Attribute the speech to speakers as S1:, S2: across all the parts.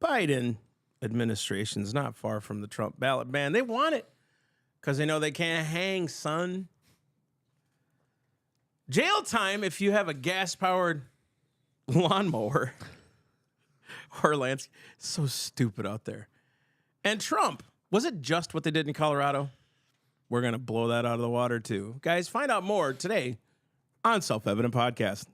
S1: Biden administration's not far from the Trump ballot ban. They want it because they know they can't hang, son. Jail time if you have a gas-powered lawnmower or landscape. So stupid out there. And Trump, was it just what they did in Colorado? We're going to blow that out of the water, too. Guys, find out more today on Self-Evident Podcast.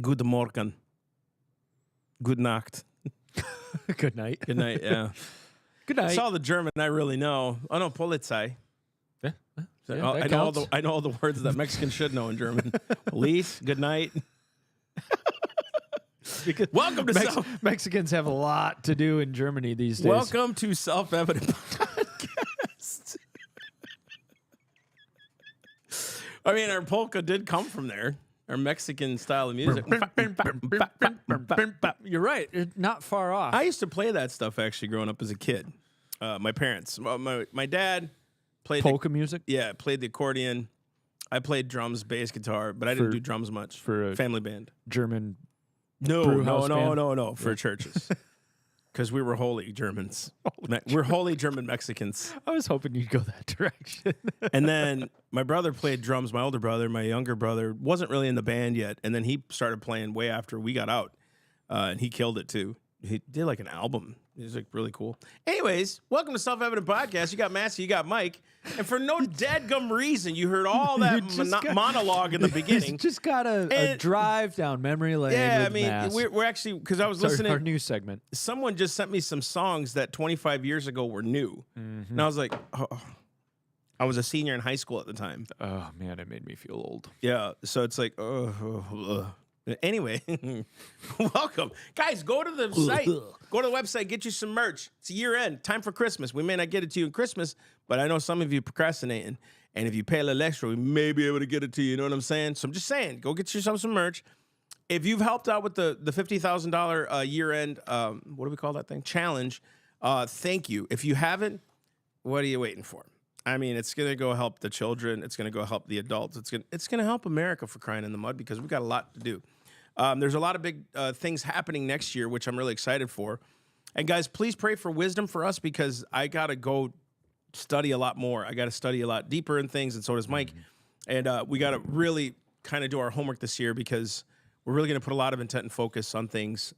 S1: Good morning. Good Nacht.
S2: Good night.
S1: Good night, yeah.
S2: Good night.
S1: I saw the German I really know. Oh, no, Polizei.
S2: Yeah,
S1: I know all the words that Mexicans should know in German. Police, good night. Welcome to
S2: Mexicans have a lot to do in Germany these days.
S1: Welcome to Self-Evident Podcast. I mean, our polka did come from there. Our Mexican style of music.
S2: You're right. It's not far off.
S1: I used to play that stuff actually growing up as a kid. My parents, my dad played
S2: polka music.
S1: Yeah, played the accordion. I played drums, bass guitar, but I didn't do drums much.
S2: For a
S1: family band.
S2: German.
S1: No. For churches. Because we were holy Germans. We're holy German Mexicans.
S2: I was hoping you'd go that direction.
S1: And then my brother played drums. My older brother, my younger brother, wasn't really in the band yet. And then he started playing way after we got out. And he killed it, too. He did like an album. It was like really cool. Anyways, welcome to Self-Evident Podcast. You got Massey, you got Mike. And for no dadgum reason, you heard all that monologue in the beginning.
S2: Just got a drive down memory lane.
S1: Yeah,
S2: with Mass.
S1: we're actually, because I was
S2: Sorry,
S1: listening.
S2: Our new segment.
S1: Someone just sent me some songs that 25 years ago were new. Mm-hmm. And I was like, oh. I was a senior in high school at the time.
S2: Oh, man, it made me feel old.
S1: Yeah, so it's like, Anyway, welcome. Guys, go to the site. Go to the website, get you some merch. It's year end, time for Christmas. We may not get it to you in Christmas, but I know some of you procrastinating. And if you pay a little extra, we may be able to get it to you. You know what I'm saying? So I'm just saying, go get yourself some merch. If you've helped out with the $50,000 year end, what do we call that thing? Challenge. Thank you. If you haven't, what are you waiting for? I mean, it's going to go help the children. It's going to go help the adults. It's going to help America, for crying in the mud, because we've got a lot to do. There's a lot of big things happening next year, which I'm really excited for. And guys, please pray for wisdom for us, because I got to go study a lot more. I got to study a lot deeper in things, and so does Mike. And we got to really kind of do our homework this year, because we're really going to put a lot of intent and focus on things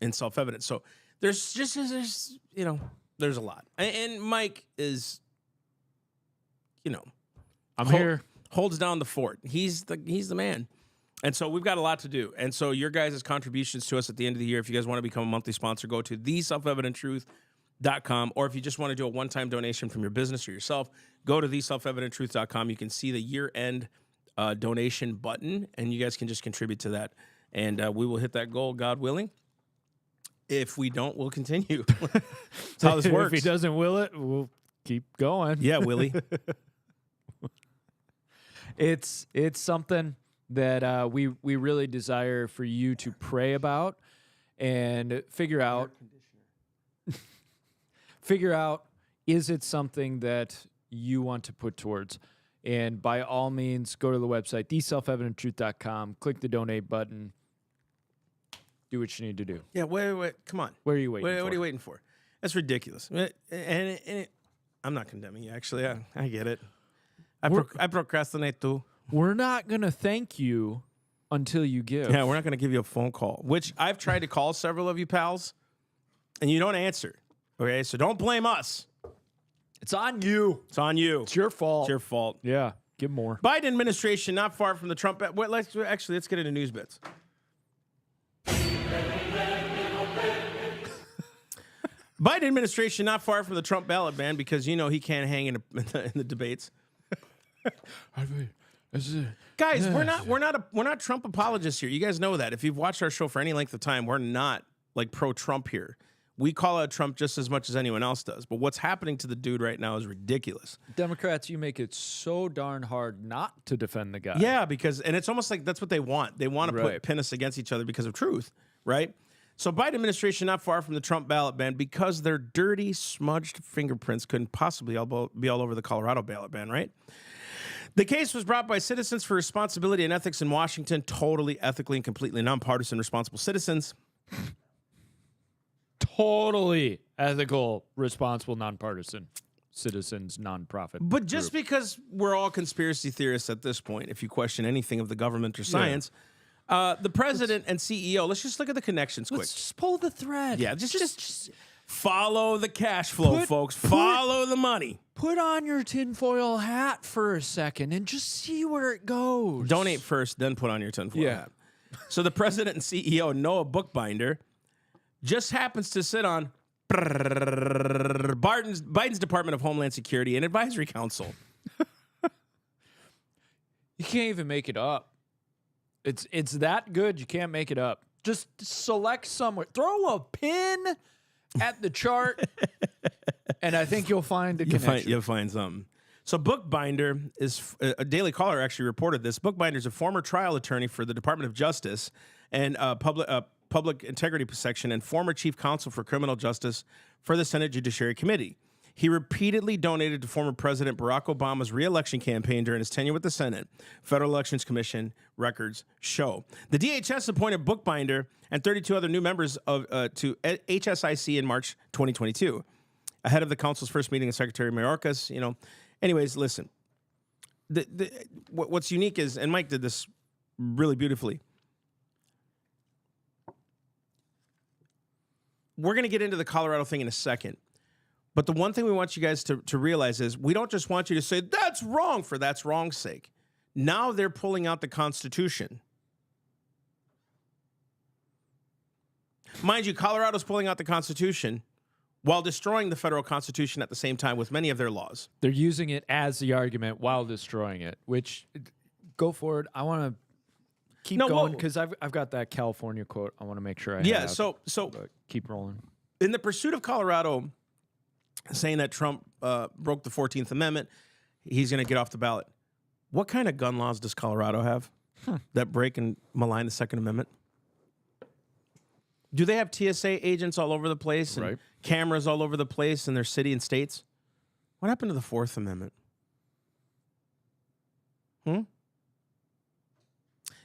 S1: in Self-Evident. So there's a lot. And Mike is,
S2: I'm here.
S1: Holds down the fort. He's the man. And so we've got a lot to do. And so your guys' contributions to us at the end of the year, if you guys want to become a monthly sponsor, go to theselfevidenttruth.com. Or if you just want to do a one-time donation from your business or yourself, go to theselfevidenttruth.com. You can see the year-end donation button, and you guys can just contribute to that. And we will hit that goal, God willing. If we don't, we'll continue. That's how this works.
S2: If he doesn't will it, we'll keep going.
S1: Yeah, Willie.
S2: It's something that we really desire for you to pray about and figure out, is it something that you want to put towards? And by all means, go to the website, theselfevidenttruth.com, click the donate button, do what you need to do.
S1: Yeah, wait, come on.
S2: What are you waiting for?
S1: What are you waiting for? That's ridiculous. And I'm not condemning you, actually. I get it. I procrastinate too.
S2: We're not going to thank you until you give.
S1: Yeah, we're not going to give you a phone call, which I've tried to call several of you pals, and you don't answer. Okay, so don't blame us.
S2: It's on you.
S1: It's on you.
S2: It's your fault.
S1: It's your fault.
S2: Yeah, give more.
S1: Biden administration not far from the Trump. Let's get into news bits. Biden administration not far from the Trump ballot ban, because he can't hang in the debates. Guys, we're not Trump apologists here. You guys know that. If you've watched our show for any length of time, we're not like pro-Trump here. We call out Trump just as much as anyone else does. But what's happening to the dude right now is ridiculous.
S2: Democrats, you make it so darn hard not to defend the guy.
S1: Yeah, and it's almost like that's what they want. They want to pin us against each other because of truth, right? So Biden administration not far from the Trump ballot ban because their dirty, smudged fingerprints couldn't possibly be all over the Colorado ballot ban, right? The case was brought by Citizens for Responsibility and Ethics in Washington, totally ethically and completely nonpartisan responsible citizens.
S2: Totally ethical, responsible, nonpartisan citizens, nonprofit.
S1: But just because we're all conspiracy theorists at this point, if you question anything of the government or science, the president and CEO, let's just look at the connections quick.
S2: Let's just pull the thread.
S1: Yeah, just follow the cash flow, folks. Follow the money.
S2: Put on your tinfoil hat for a second and just see where it goes.
S1: Donate first, then put on your tinfoil hat. So the president and CEO, Noah Bookbinder, just happens to sit on Biden's Department of Homeland Security and Advisory Council.
S2: You can't even make it up. It's that good, you can't make it up. Just select somewhere. Throw a pin at the chart, and I think you'll find the connection.
S1: You'll find something. So Bookbinder is a Daily Caller actually reported this. Bookbinder is a former trial attorney for the Department of Justice and public integrity section and former chief counsel for criminal justice for the Senate Judiciary Committee. He repeatedly donated to former President Barack Obama's re-election campaign during his tenure with the Senate. Federal Elections Commission records show. The DHS appointed Bookbinder and 32 other new members to HSIC in March 2022. Ahead of the council's first meeting with Secretary Mayorkas, Anyways, listen. What's unique is, and Mike did this really beautifully, we're going to get into the Colorado thing in a second. But the one thing we want you guys to realize is we don't just want you to say, that's wrong for that's wrong's sake. Now they're pulling out the Constitution. Mind you, Colorado's pulling out the Constitution while destroying the federal Constitution at the same time with many of their laws.
S2: They're using it as the argument while destroying it, which, go for it. I want to keep going because I've got that California quote I want to make sure I have.
S1: So
S2: keep rolling.
S1: In the pursuit of Colorado saying that Trump broke the 14th Amendment, he's going to get off the ballot. What kind of gun laws does Colorado have that break and malign the Second Amendment? Do they have TSA agents all over the place and cameras all over the place in their city and states? What happened to the Fourth Amendment?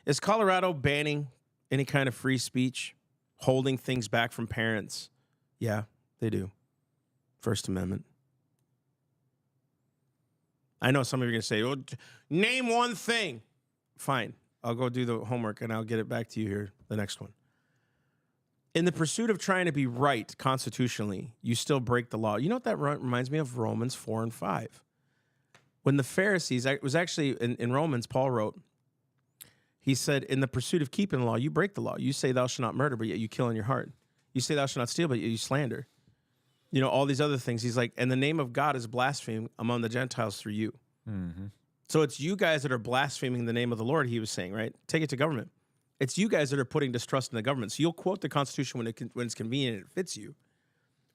S1: Is Colorado banning any kind of free speech, holding things back from parents? Yeah, they do. First Amendment. I know some of you are going to say, well, name one thing. Fine. I'll go do the homework and I'll get it back to you here, the next one. In the pursuit of trying to be right constitutionally, you still break the law. You know what that reminds me of? Romans 4 and 5. When the Pharisees, it was actually in Romans, Paul wrote, he said, in the pursuit of keeping the law, you break the law. You say thou shalt not murder, but yet you kill in your heart. You say thou shalt not steal, but yet you slander. All these other things. He's like, and the name of God is blasphemed among the Gentiles through you. Mm-hmm. So it's you guys that are blaspheming the name of the Lord, he was saying, right? Take it to government. It's you guys that are putting distrust in the government. So you'll quote the Constitution when it's convenient and it fits you,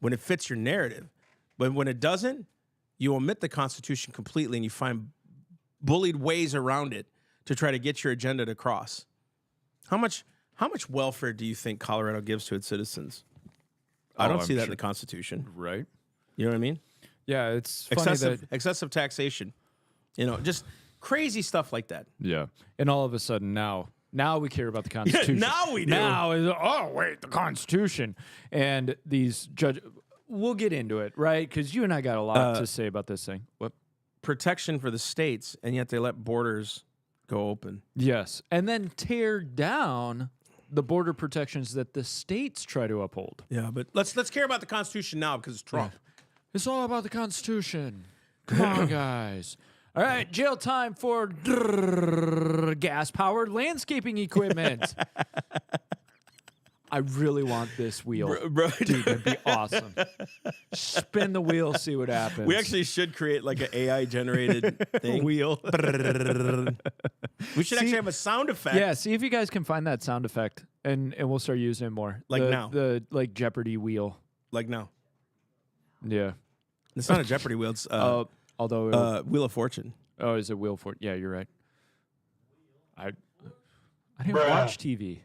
S1: when it fits your narrative. But when it doesn't, you omit the Constitution completely and you find bullied ways around it to try to get your agenda to cross. How much welfare do you think Colorado gives to its citizens? I don't see that in the Constitution.
S2: Right.
S1: You know what I mean?
S2: Yeah, it's funny
S1: excessive taxation. Just crazy stuff like that.
S2: Yeah. And all of a sudden now we care about the Constitution.
S1: Now we do.
S2: Now the Constitution. And these we'll get into it, right? Because you and I got a lot to say about this thing. What?
S1: Protection for the states, and yet they let borders go open.
S2: Yes. And then tear down the border protections that the states try to uphold.
S1: Yeah, but let's care about the Constitution now because it's Trump.
S2: Yeah. It's all about the Constitution. Come on, guys. All right, jail time for gas-powered landscaping equipment. I really want this wheel.
S1: Bro.
S2: Dude, that'd be awesome. Spin the wheel, see what happens.
S1: We actually should create like an AI-generated thing.
S2: Wheel.
S1: We should actually have a sound effect.
S2: Yeah, see if you guys can find that sound effect, and we'll start using it more.
S1: Now.
S2: The Jeopardy wheel.
S1: like now.
S2: Yeah.
S1: It's not a Jeopardy wheel. It's
S2: Although
S1: Wheel of Fortune.
S2: oh, is it Wheel for? Yeah, you're right. I didn't watch TV.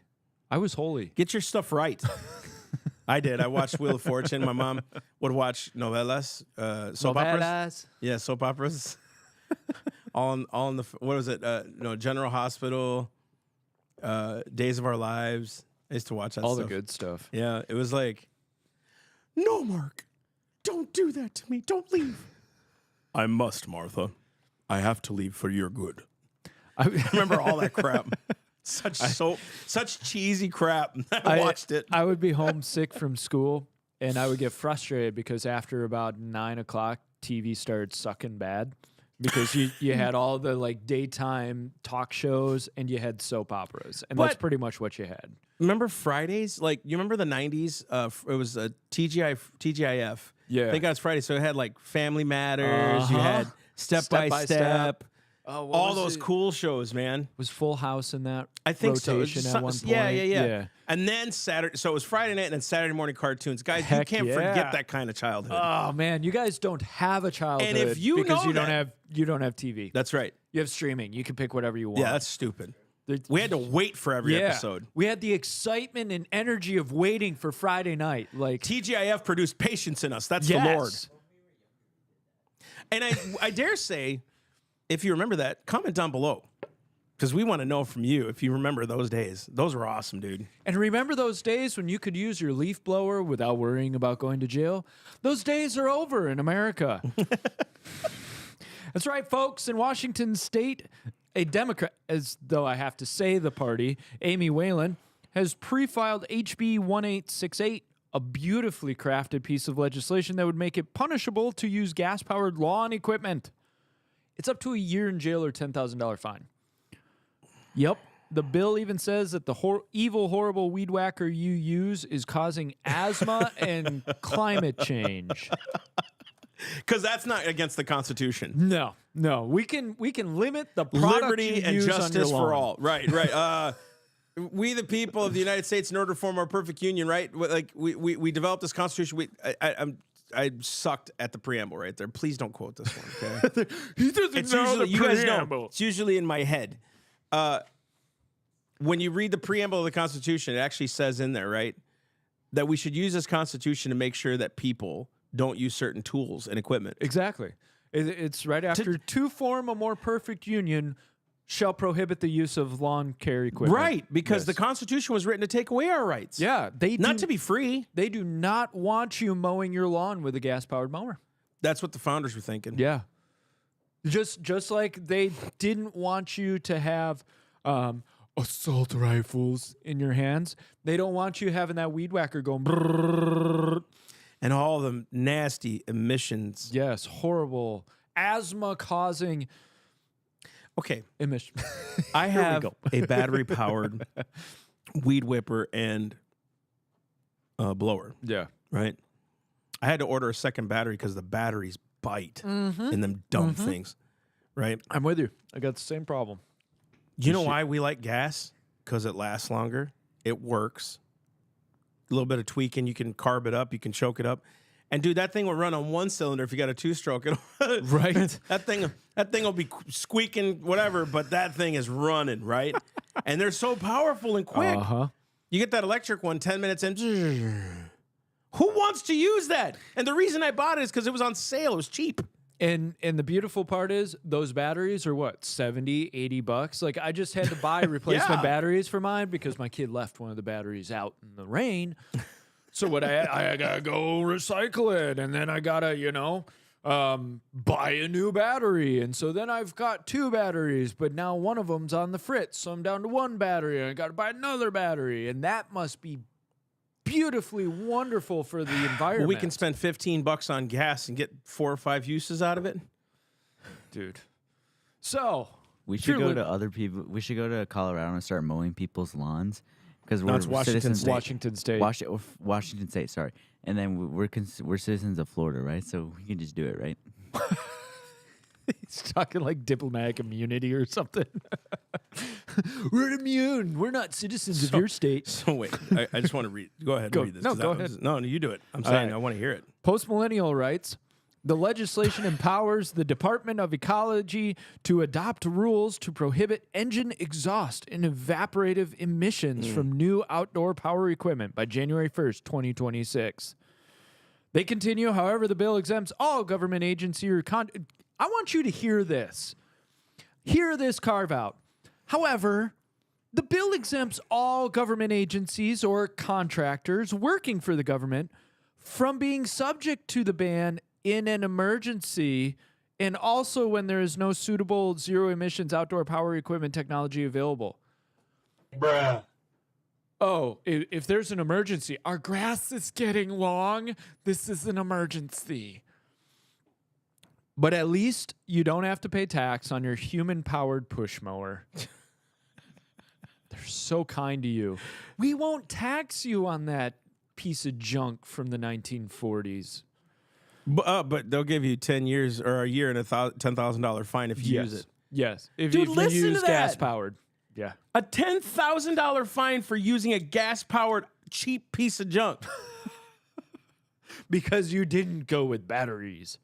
S2: I was holy.
S1: Get your stuff right. I did. I watched Wheel of Fortune. My mom would watch novelas, soap operas. Yeah, soap operas. all in the what was it? General Hospital, Days of Our Lives. I used to watch that.
S2: All
S1: stuff.
S2: the good stuff.
S1: Yeah, it was like, no, Mark, don't do that to me. Don't leave. I must, Martha. I have to leave for your good. I remember all that crap. Such cheesy crap. I watched it.
S2: I would be homesick from school, and I would get frustrated because after about 9 o'clock, TV started sucking bad because you had all the like daytime talk shows and you had soap operas, and that's pretty much what you had.
S1: Remember Fridays? Like you remember the 90s? It was a TGIF.
S2: Yeah,
S1: I think that's Friday. So it had like Family Matters. You had Step by Step. All those cool shows, man.
S2: Was Full House in that?
S1: I think
S2: rotation
S1: so.
S2: At one point?
S1: Yeah. And then Saturday, so it was Friday night and then Saturday morning cartoons. Guys, you can't forget that kind of childhood.
S2: Oh man, you guys don't have a childhood,
S1: and if you
S2: because
S1: know
S2: you don't have TV.
S1: That's right.
S2: You have streaming. You can pick whatever you want.
S1: Yeah, that's stupid. We had to wait for every episode.
S2: We had the excitement and energy of waiting for Friday night. Like
S1: TGIF produced patience in us. That's the Lord. And I dare say, if you remember that, comment down below. Because we want to know from you if you remember those days. Those were awesome, dude.
S2: And remember those days when you could use your leaf blower without worrying about going to jail? Those days are over in America. That's right, folks. In Washington State, a Democrat, as though I have to say the party, Amy Whalen, has pre-filed HB 1868, a beautifully crafted piece of legislation that would make it punishable to use gas-powered lawn equipment. It's up to a year in jail or $10,000 fine. Yep. The bill even says that the evil, horrible weed whacker you use is causing asthma and climate change.
S1: Because that's not against the Constitution.
S2: No. We can limit the product
S1: liberty and
S2: use
S1: justice
S2: on your
S1: for
S2: lawn.
S1: all. Right. We, the people of the United States, in order to form our perfect union, right? Like we developed this Constitution. I sucked at the preamble right there. Please don't quote this one, okay?
S2: He doesn't know the
S1: you
S2: preamble.
S1: guys know. It's usually in my head. When you read the preamble of the Constitution, it actually says in there, right, that we should use this Constitution to make sure that people don't use certain tools and equipment.
S2: Exactly. It's right after to form a more perfect union shall prohibit the use of lawn care equipment.
S1: Right, because the Constitution was written to take away our rights.
S2: Yeah,
S1: not to be free.
S2: They do not want you mowing your lawn with a gas-powered mower.
S1: That's what the founders were thinking.
S2: Yeah. Just like they didn't want you to have assault rifles in your hands, they don't want you having that weed whacker going brrrr.
S1: And all the nasty emissions.
S2: Yes, horrible asthma-causing.
S1: Okay,
S2: emission.
S1: I have a battery-powered weed whipper and blower.
S2: Yeah,
S1: right. I had to order a second battery because the batteries bite in them dumb things. Right.
S2: I'm with you. I got the same problem.
S1: You know why we like gas? Because it lasts longer. It works. A little bit of tweaking, you can carb it up, you can choke it up. And dude, that thing will run on one cylinder if you got a two-stroke.
S2: Right.
S1: That thing will be squeaking, whatever, but that thing is running, right? And they're so powerful and quick. You get that electric one, 10 minutes in. Who wants to use that? And the reason I bought it is because it was on sale. It was cheap.
S2: And the beautiful part is those batteries are what, $70, $80? Like I just had to buy replacement batteries for mine because my kid left one of the batteries out in the rain. So what I gotta go recycle it, and then I gotta, buy a new battery. And so then I've got two batteries, but now one of them's on the fritz. So I'm down to one battery and I gotta buy another battery. And that must be beautifully wonderful for the environment.
S1: Well, we can spend $15 on gas and get 4 or 5 uses out of it.
S2: Dude. So
S3: we should go to other people. We should go to Colorado and start mowing people's lawns because we're
S1: Washington
S3: citizens.
S1: State.
S3: Washington State. Sorry, and then we're citizens of Florida, right? So we can just do it, right?
S2: He's talking like diplomatic immunity or something. We're immune. We're not citizens of your state.
S1: So wait, I just want to read. Go ahead and read this.
S2: No,
S1: 'cause
S2: go
S1: that
S2: ahead.
S1: was- No, you do it. I'm saying
S2: right.
S1: I want to hear it.
S2: Postmillennial writes, the legislation empowers the Department of Ecology to adopt rules to prohibit engine exhaust and evaporative emissions from new outdoor power equipment by January 1st, 2026. They continue, however, the bill exempts all government agency or I want you to hear this. Hear this carve out. However, the bill exempts all government agencies or contractors working for the government from being subject to the ban in an emergency and also when there is no suitable zero emissions outdoor power equipment technology available.
S4: Bruh.
S2: Oh, if there's an emergency, our grass is getting long. This is an emergency. But at least you don't have to pay tax on your human-powered push mower. They're so kind to you. We won't tax you on that piece of junk from the 1940s.
S1: But they'll give you 10 years or a year and a $10,000 fine if you use it.
S2: Yes. If,
S1: Dude,
S2: if
S1: listen
S2: you
S1: to
S2: use
S1: that.
S2: gas-powered. Yeah.
S1: A $10,000 fine for using a gas-powered cheap piece of junk.
S2: Because you didn't go with batteries.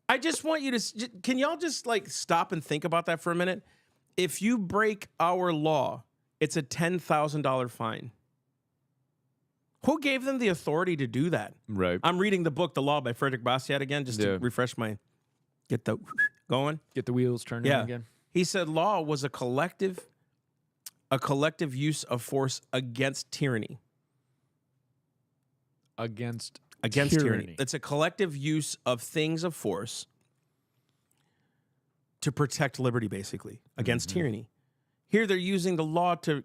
S1: I just want you to. Can y'all just like stop and think about that for a minute? If you break our law, it's a $10,000 fine. Who gave them the authority to do that?
S2: Right.
S1: I'm reading the book, The Law by Frederick Bastiat again, just to refresh my, get the going.
S2: Get the wheels turning again.
S1: He said law was a collective use of force against tyranny.
S2: Against
S1: tyranny. It's a collective use of things of force to protect liberty, basically, against tyranny. Here they're using the law to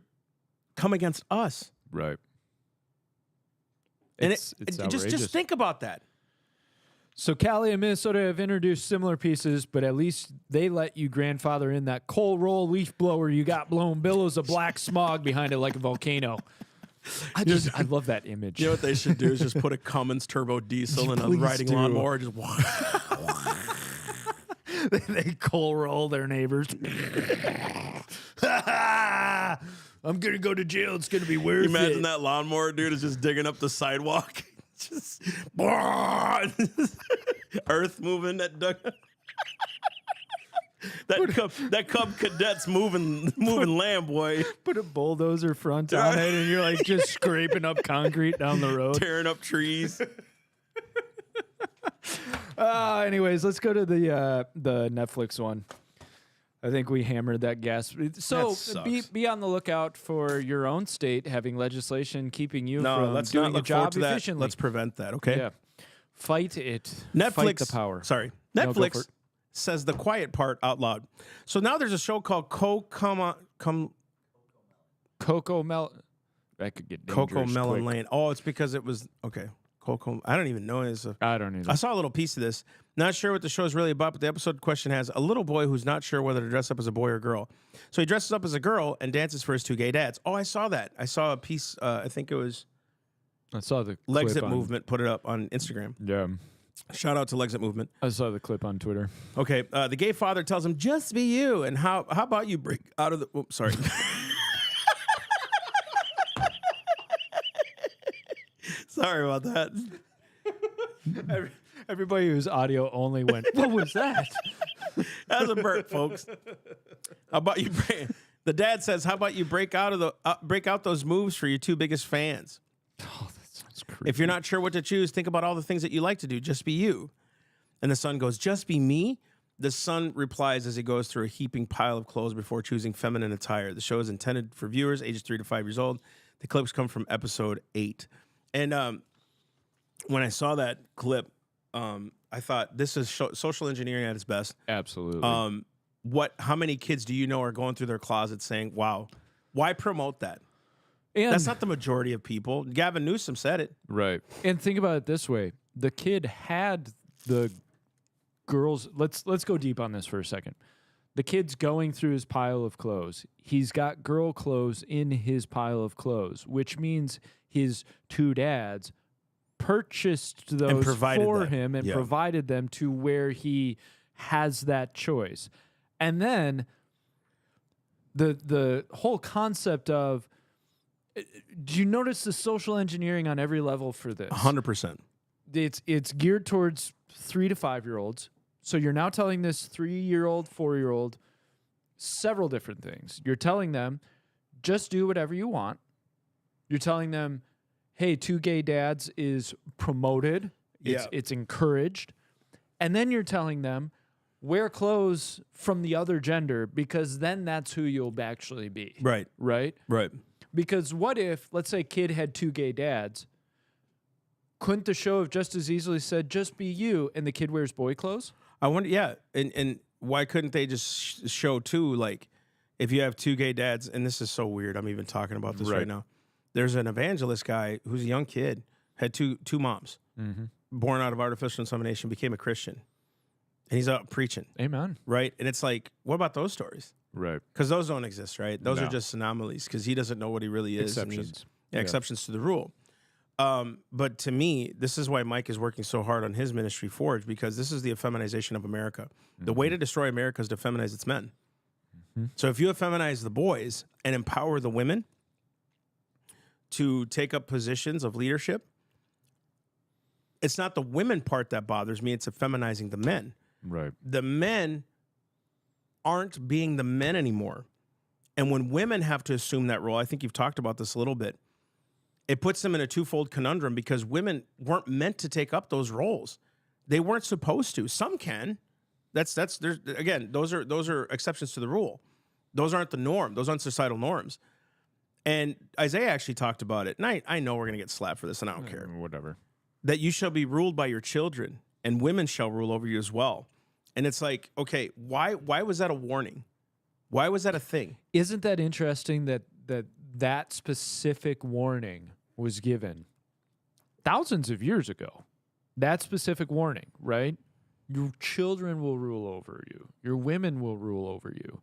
S1: come against us.
S2: Right.
S1: And
S2: It's
S1: just think about that.
S2: So Cali and Minnesota have introduced similar pieces, but at least they let you grandfather in that coal roll leaf blower you got blowing billows of black smog behind it like a volcano. I love that image.
S1: You know what they should do is just put a Cummins turbo diesel in a
S2: Please
S1: riding
S2: do.
S1: lawnmower. Just
S2: They coal roll their neighbors. I'm gonna go to jail. It's gonna be worth it.
S1: imagine that lawnmower dude is just digging up the sidewalk. Just earth moving that duck. that Cub Cadet's moving lamb, boy.
S2: Put a bulldozer front on it, and you're like just scraping up concrete down the road.
S1: Tearing up trees.
S2: Anyways, let's go to the Netflix one. I think we hammered that gas. So
S1: sucks.
S2: be on the lookout for your own state having legislation keeping you from
S1: let's
S2: doing
S1: not
S2: a
S1: look forward
S2: job
S1: to that.
S2: efficiently.
S1: Let's prevent that, okay?
S2: Yeah. Fight it.
S1: Netflix.
S2: Fight the power.
S1: Sorry.
S2: No, go for
S1: Netflix
S2: it.
S1: says the quiet part out loud. So now there's a show called
S2: Cocomelon. That could get dangerous
S1: Cocomelon
S2: quick.
S1: Lane. Oh, it's because it was okay. I don't even know.
S2: I don't either.
S1: I saw a little piece of this. Not sure what the show is really about, but the episode question has a little boy who's not sure whether to dress up as a boy or girl. So he dresses up as a girl and dances for his two gay dads. Oh, I saw that. I saw a piece. I think it was
S2: I saw the
S1: Legs
S2: clip
S1: It
S2: on,
S1: Movement put it up on Instagram.
S2: Yeah.
S1: Shout out to Legs It Movement.
S2: I saw the clip on Twitter.
S1: Okay, the gay father tells him, "Just be you." And how about you break out of the? Oops, sorry. Sorry about that.
S2: Everybody who's audio only went, what was that?
S1: That's a burp, folks. How about you? The dad says, "How about you break out those moves for your two biggest fans?"
S2: Oh, that sounds creepy.
S1: If you're not sure what to choose, think about all the things that you like to do. Just be you. And the son goes, "Just be me?" The son replies as he goes through a heaping pile of clothes before choosing feminine attire. The show is intended for viewers ages 3 to 5 years old. The clips come from episode 8. And when I saw that clip, I thought this is social engineering at its best.
S2: Absolutely.
S1: How many kids do you know are going through their closets saying, "Wow, why promote that?"
S2: And
S1: That's not the majority of people. Gavin Newsom said it.
S2: right. And think about it this way. The kid had the girls. Let's go deep on this for a second. The kid's going through his pile of clothes. He's got girl clothes in his pile of clothes, which means his two dads purchased those for him and provided them to where he has that choice. And then The whole concept of, do you notice the social engineering on every level for this?
S1: 100%.
S2: It's geared towards 3 to 5 year olds. So you're now telling this 3-year-old, 4-year-old several different things. You're telling them, just do whatever you want. You're telling them, hey, 2 gay dads is promoted. It's encouraged. And then you're telling them, wear clothes from the other gender, because then that's who you'll actually be.
S1: Right.
S2: Right?
S1: Right.
S2: Because what if, let's say, kid had 2 gay dads? Couldn't the show have just as easily said, just be you, and the kid wears boy clothes?
S1: I wonder, yeah. And why couldn't they just show, too, like, if you have 2 gay dads, and this is so weird, I'm even talking about this right now. There's an evangelist guy who's a young kid, had two moms, born out of artificial insemination, became a Christian. And he's out preaching.
S2: Amen.
S1: Right? And it's like, what about those stories?
S2: Right.
S1: Because those don't exist, right? Those are just anomalies because he doesn't know what he really is.
S2: Exceptions.
S1: Exceptions to the rule. But to me, this is why Mike is working so hard on his ministry, Forge, because this is the effeminization of America. The way to destroy America is to feminize its men. So if you effeminize the boys and empower the women to take up positions of leadership, it's not the women part that bothers me, it's effeminizing the men.
S2: Right.
S1: The men aren't being the men anymore. And when women have to assume that role, I think you've talked about this a little bit, it puts them in a twofold conundrum because women weren't meant to take up those roles. They weren't supposed to. Some can. There's again, those are exceptions to the rule. Those aren't the norm. Those aren't societal norms. And Isaiah actually talked about it. And I know we're going to get slapped for this, and I don't care.
S2: Whatever.
S1: That you shall be ruled by your children, and women shall rule over you as well. And it's like, okay, why was that a warning? Why was that a thing?
S2: Isn't that interesting that specific warning was given thousands of years ago? That specific warning, right? Your children will rule over you. Your women will rule over you.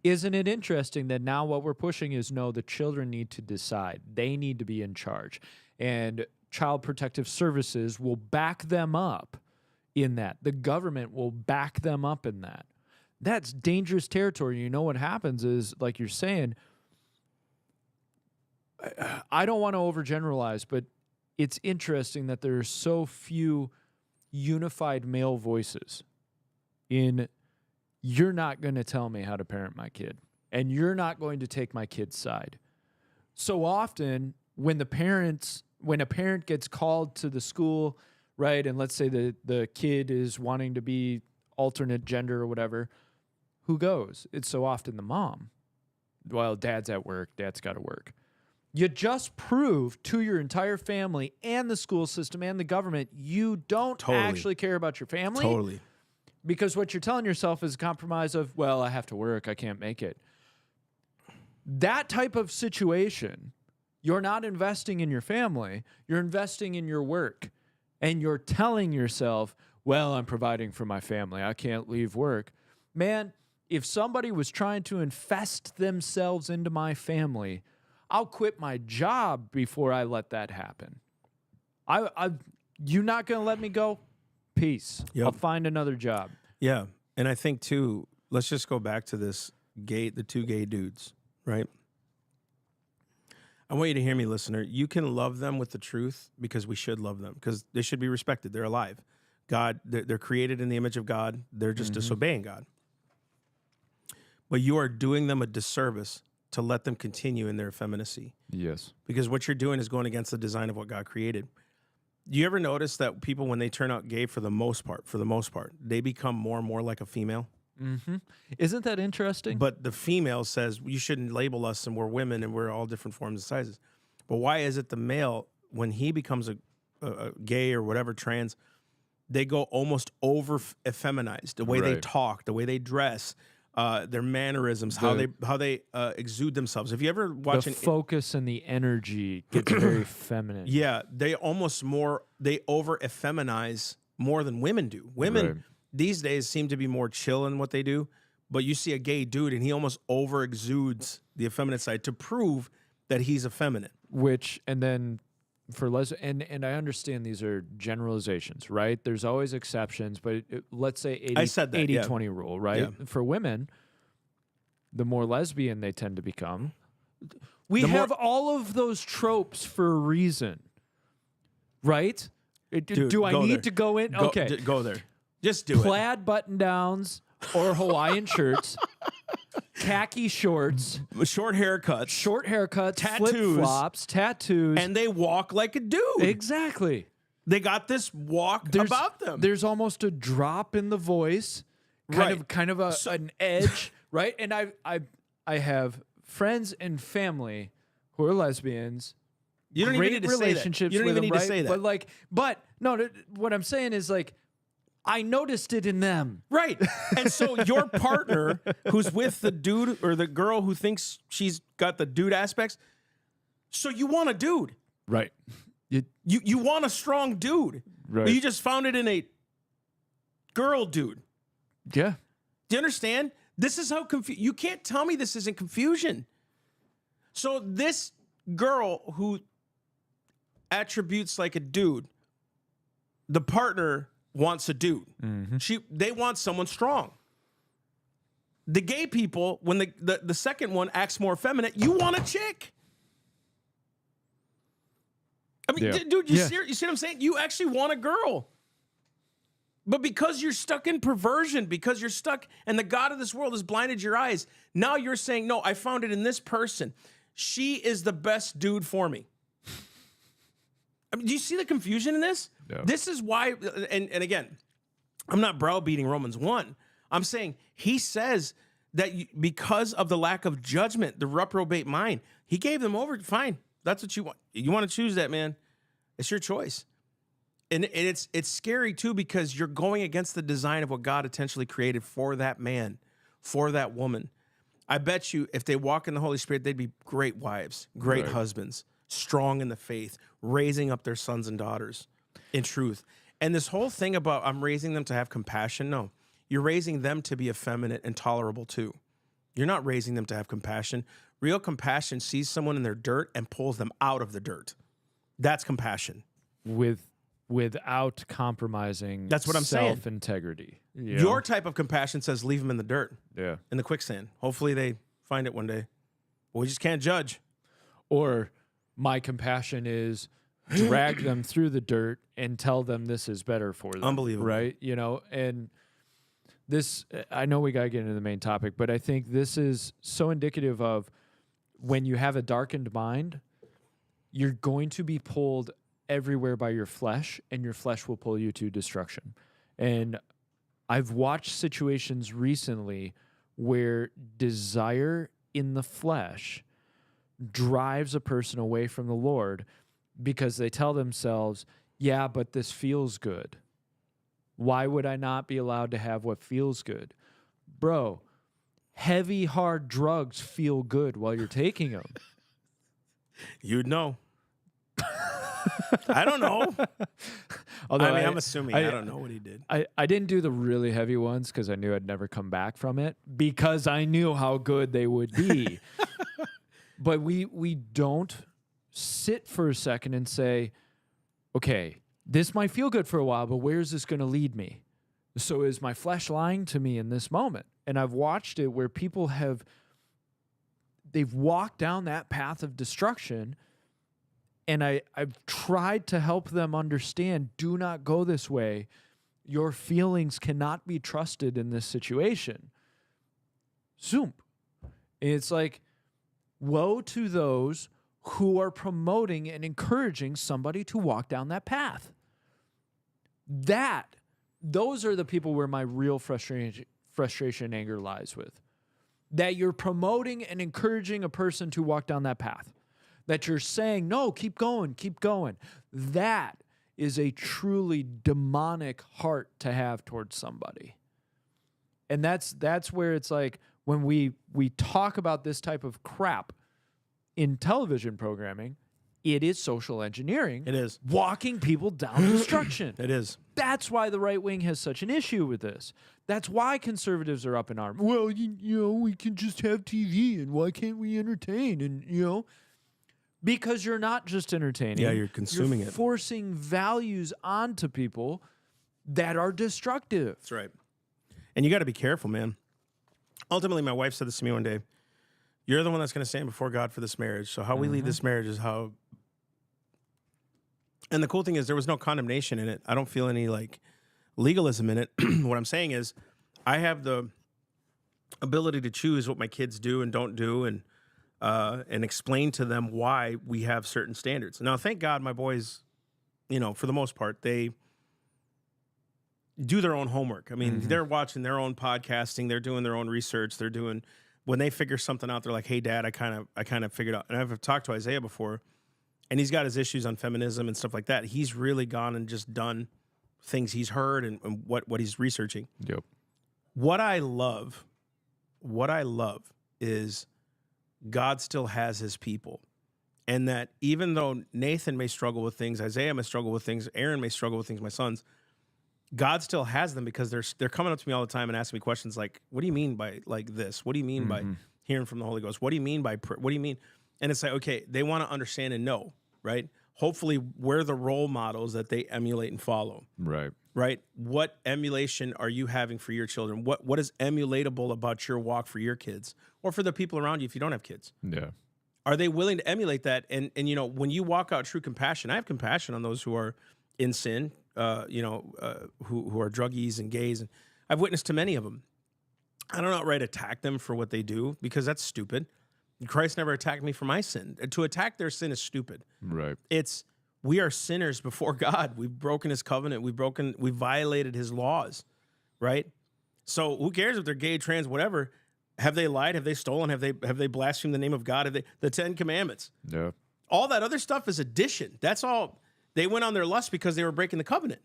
S2: Isn't it interesting that now what we're pushing is, no, the children need to decide. They need to be in charge. And Child Protective Services will back them up in that. The government will back them up in that. That's dangerous territory. You know what happens is, like you're saying, I don't want to overgeneralize, but it's interesting that there are so few unified male voices in, you're not going to tell me how to parent my kid, and you're not going to take my kid's side. So often when a parent gets called to the school, right, and let's say the kid is wanting to be alternate gender or whatever, who goes? It's so often the mom. Well, dad's at work, dad's got to work. You just proved to your entire family and the school system and the government you don't actually care about your family.
S1: Totally.
S2: Because what you're telling yourself is a compromise of, well, I have to work, I can't make it. That type of situation, you're not investing in your family, you're investing in your work. And you're telling yourself, well, I'm providing for my family, I can't leave work. Man, if somebody was trying to infest themselves into my family, I'll quit my job before I let that happen. You're not going to let me go? Peace.
S1: Yep.
S2: I'll find another job.
S1: Yeah. And I think, too, let's just go back to the 2 gay dudes, right? I want you to hear me, listener. You can love them with the truth because we should love them because they should be respected. They're alive. God, they're created in the image of God. They're just disobeying God. But you are doing them a disservice to let them continue in their effeminacy.
S2: Yes.
S1: Because what you're doing is going against the design of what God created. Do you ever notice that people, when they turn out gay, for the most part, they become more and more like a female?
S2: Mm-hmm. Isn't that interesting?
S1: But the female says, you shouldn't label us and we're women and we're all different forms and sizes. But why is it the male, when he becomes a gay or whatever, trans, they go almost over effeminized, the way they talk, the way they dress, their mannerisms, how they exude themselves. Have you ever watched
S2: the focus and the energy gets very feminine?
S1: Yeah, they over effeminize more than women do. Women these days seem to be more chill in what they do, but you see a gay dude and he almost over exudes the effeminate side to prove that he's effeminate.
S2: And then for and I understand these are generalizations, right? There's always exceptions, but let's say 80-20 rule, right?
S1: Yeah.
S2: For women, the more lesbian they tend to become.
S1: We
S2: The
S1: have
S2: more, all of those tropes for a reason, right?
S1: Dude,
S2: do I
S1: go
S2: need
S1: there.
S2: to go in? Okay.
S1: Go there. Just do it.
S2: Plaid button-downs or Hawaiian shirts, khaki shorts,
S1: Short haircuts,
S2: tattoos, flip-flops, tattoos.
S1: and they walk like a dude.
S2: Exactly.
S1: They got this walk about them.
S2: There's almost a drop in the voice, kind of an edge, right? And I have friends and family who are lesbians.
S1: You don't
S2: great
S1: even need to say that.
S2: relationships
S1: You don't
S2: with
S1: even
S2: them,
S1: need to
S2: right?
S1: say that.
S2: But no, what I'm saying is like, I noticed it in them.
S1: Right. And so your partner who's with the dude or the girl who thinks she's got the dude aspects, so you want a dude.
S2: Right.
S1: You want a strong dude.
S2: Right.
S1: But you just found it in a girl dude.
S2: Yeah.
S1: Do you understand? This is how you can't tell me this isn't confusion. So this girl who attributes like a dude, the partner wants a dude. They want someone strong. The gay people, when the second one acts more effeminate, you want a chick. I mean, dude, you see what I'm saying? You actually want a girl. But because you're stuck in perversion, because you're stuck and the God of this world has blinded your eyes, now you're saying, no, I found it in this person. She is the best dude for me. I mean, do you see the confusion in this?
S2: Yeah.
S1: This is why, and again, I'm not browbeating Romans 1. I'm saying he says that because of the lack of judgment, the reprobate mind, he gave them over. Fine. That's what you want. You want to choose that, man. It's your choice. And it's scary, too, because you're going against the design of what God intentionally created for that man, for that woman. I bet you if they walk in the Holy Spirit, they'd be great wives, great husbands, strong in the faith, raising up their sons and daughters in truth. And this whole thing about I'm raising them to have compassion, no. You're raising them to be effeminate and tolerable, too. You're not raising them to have compassion. Real compassion sees someone in their dirt and pulls them out of the dirt. That's compassion.
S2: Without compromising
S1: That's what I'm saying.
S2: Self-integrity.
S1: Your type of compassion says leave them in the dirt,
S2: Yeah.
S1: in the quicksand. Hopefully they find it one day. But we just can't judge.
S2: Or my compassion is drag them through the dirt and tell them this is better for them.
S1: Unbelievable.
S2: Right? And this, I know we got to get into the main topic, but I think this is so indicative of when you have a darkened mind, you're going to be pulled everywhere by your flesh, and your flesh will pull you to destruction. And I've watched situations recently where desire in the flesh drives a person away from the Lord because they tell themselves, yeah, but this feels good. Why would I not be allowed to have what feels good? Bro, heavy, hard drugs feel good while you're taking them.
S1: You'd know. I don't know.
S2: Although
S1: I'm assuming. I don't know what he did.
S2: I didn't do the really heavy ones because I knew I'd never come back from it because I knew how good they would be. But we don't sit for a second and say, okay, this might feel good for a while, but where is this going to lead me? So is my flesh lying to me in this moment? And I've watched it where people they've walked down that path of destruction. And I've tried to help them understand, do not go this way. Your feelings cannot be trusted in this situation. Zoom. And it's like, woe to those who are promoting and encouraging somebody to walk down that path. Those are the people where my real frustration and anger lies with. That you're promoting and encouraging a person to walk down that path. That you're saying, no, keep going, keep going. That is a truly demonic heart to have towards somebody. And that's where it's like when we talk about this type of crap in television programming, it is social engineering.
S1: It is.
S2: Walking people down destruction.
S1: It is.
S2: That's why the right wing has such an issue with this. That's why conservatives are up in arms. Well, you know, we can just have TV, and why can't we entertain? And, you know, because you're not just entertaining.
S1: Yeah, you're consuming
S2: you're
S1: it.
S2: forcing values onto people that are destructive.
S1: That's right. And you got to be careful, man. ultimately, my wife said this to me one day. You're the one that's going to stand before God for this marriage. So how we lead this marriage is how. And the cool thing is there was no condemnation in it. I don't feel any like legalism in it. What I'm saying is I have the ability to choose what my kids do and don't do and explain to them why we have certain standards. Now, thank God my boys, you know, for the most part, they do their own homework. I mean, they're watching their own podcasting. They're doing their own research. They're doing, when they figure something out, they're like, hey, Dad, I kind of figured out. And I've talked to Isaiah before, and he's got his issues on feminism and stuff like that. He's really gone and just done things he's heard and what he's researching.
S2: Yep.
S1: What I love is God still has his people. And that even though Nathan may struggle with things, Isaiah may struggle with things, Aaron may struggle with things, my sons, God still has them because they're coming up to me all the time and asking me questions like, what do you mean by like this? What do you mean by hearing from the Holy Ghost? What do you mean by what do you mean? And it's like, okay, they want to understand and know, right? Hopefully we're the role models that they emulate and follow. Right? What emulation are you having for your children? What is emulatable about your walk for your kids or for the people around you if you don't have kids?
S2: Yeah.
S1: Are they willing to emulate that? And you know, when you walk out true compassion, I have compassion on those who are in sin, who are druggies and gays, and I've witnessed to many of them. I don't outright attack them for what they do because that's stupid. Christ never attacked me for my sin. To attack their sin is stupid.
S2: Right.
S1: We are sinners before God. We've broken his covenant. We violated his laws, right? So who cares if they're gay, trans, whatever? Have they lied? Have they stolen? Have they blasphemed the name of God? Have they the 10 Commandments?
S2: Yeah.
S1: All that other stuff is addition. That's all. They went on their lust because they were breaking the covenant.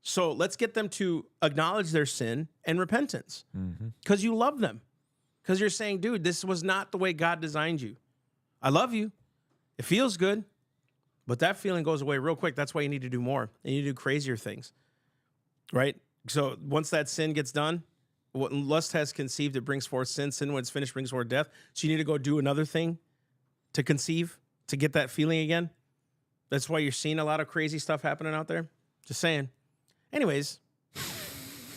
S1: So let's get them to acknowledge their sin and repentance because you love them. Because you're saying, dude, this was not the way God designed you. I love you. It feels good. But that feeling goes away real quick. That's why you need to do more. And you do crazier things. Right? So once that sin gets done, what lust has conceived, it brings forth sin. Sin, when it's finished, brings forth death. So you need to go do another thing to conceive, to get that feeling again. That's why you're seeing a lot of crazy stuff happening out there. Just saying. Anyways,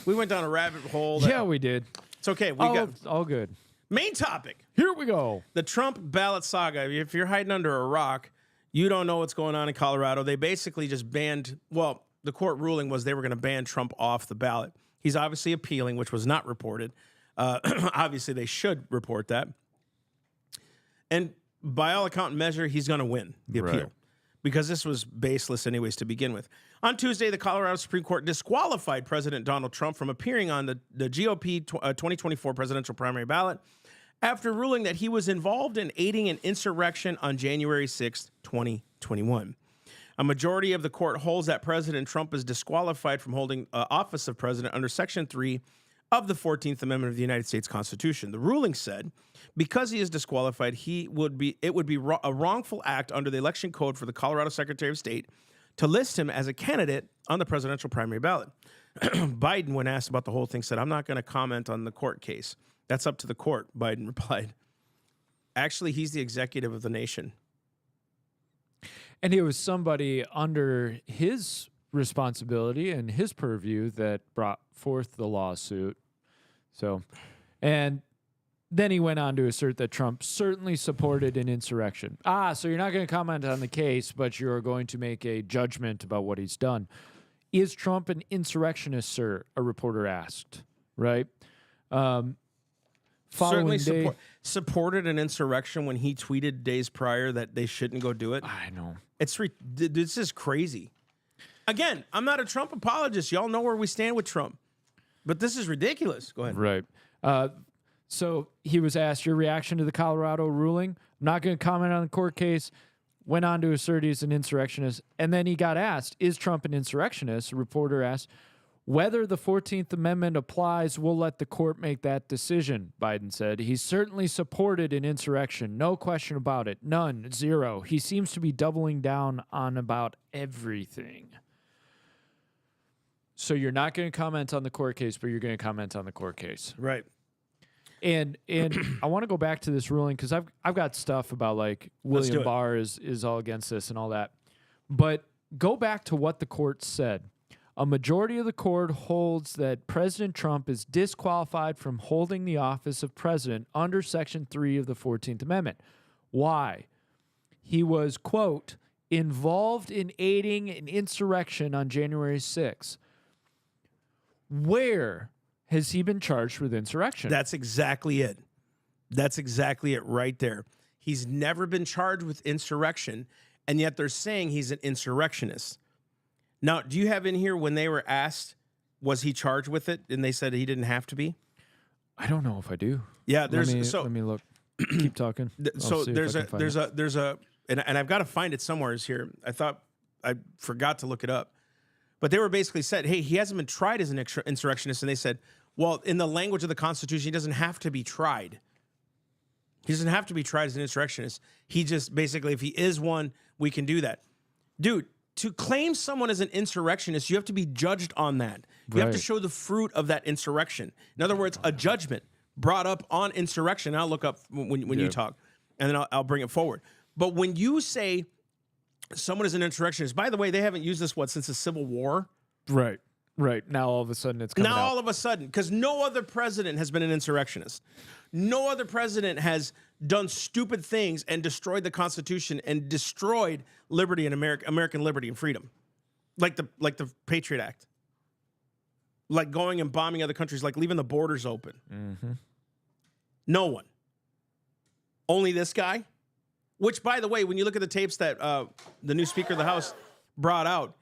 S1: we went down a rabbit hole.
S2: Yeah, we did.
S1: It's okay.
S2: All good.
S1: Main topic.
S2: Here we go.
S1: The Trump ballot saga. If you're hiding under a rock, you don't know what's going on in Colorado. They basically just banned, well, the court ruling was they were going to ban Trump off the ballot. He's obviously appealing, which was not reported. Obviously, they should report that. And by all account and measure, he's going to win the appeal.
S2: Right.
S1: Because this was baseless anyways to begin with. On Tuesday, the Colorado Supreme Court disqualified President Donald Trump from appearing on the GOP 2024 presidential primary ballot after ruling that he was involved in aiding an insurrection on January 6, 2021. A majority of the court holds that President Trump is disqualified from holding office of president under Section 3 of the 14th Amendment of the United States Constitution. The ruling said because he is disqualified, it would be a wrongful act under the election code for the Colorado Secretary of State to list him as a candidate on the presidential primary ballot. Biden, when asked about the whole thing, said, "I'm not going to comment on the court case. That's up to the court," Biden replied. Actually, he's the executive of the nation.
S2: And it was somebody under his responsibility and his purview that brought forth the lawsuit. So, and then he went on to assert that Trump certainly supported an insurrection. So you're not going to comment on the case, but you're going to make a judgment about what he's done. Is Trump an insurrectionist, sir? A reporter asked, right?
S1: Certainly supported an insurrection when he tweeted days prior that they shouldn't go do it.
S2: I know.
S1: This is crazy. Again, I'm not a Trump apologist. Y'all know where we stand with Trump. But this is ridiculous. Go ahead.
S2: Right. So he was asked your reaction to the Colorado ruling. I'm not going to comment on the court case. Went on to assert he's an insurrectionist. And then he got asked, is Trump an insurrectionist? A reporter asked, whether the 14th Amendment applies, we'll let the court make that decision, Biden said. He certainly supported an insurrection. No question about it. None. Zero. He seems to be doubling down on about everything. So you're not going to comment on the court case, but you're going to comment on the court case.
S1: Right.
S2: And I want to go back to this ruling because I've got stuff about like William Barr is all against this and all that. But go back to what the court said. A majority of the court holds that President Trump is disqualified from holding the office of president under Section 3 of the 14th Amendment. Why? He was, quote, involved in aiding an insurrection on January 6th. Where has he been charged with insurrection?
S1: That's exactly it. That's exactly it right there. He's never been charged with insurrection, and yet they're saying he's an insurrectionist. Now, do you have in here when they were asked, was he charged with it? And they said he didn't have to be?
S2: I don't know if I do.
S1: Yeah,
S2: Let
S1: there's
S2: me look. Keep talking.
S1: So there's a and I've got to find it somewhere here. I thought I forgot to look it up. But they were basically said, hey, he hasn't been tried as an insurrectionist. And they said, well, in the language of the Constitution, he doesn't have to be tried. He doesn't have to be tried as an insurrectionist. He just basically, if he is one, we can do that. Dude, to claim someone as an insurrectionist, you have to be judged on that. You have to show the fruit of that insurrection. In other words, a judgment brought up on insurrection. I'll look up when you talk, and then I'll bring it forward. But when you say someone is an insurrectionist, by the way, they haven't used this, since the Civil War?
S2: Right. Now all of a sudden it's coming out.
S1: Now all of a sudden, because no other president has been an insurrectionist. No other president has done stupid things and destroyed the Constitution and destroyed liberty and American liberty and freedom, like the Patriot Act, like going and bombing other countries, like leaving the borders open.
S2: Mm-hmm.
S1: No one. Only this guy. Which, by the way, when you look at the tapes that the new Speaker of the House brought out,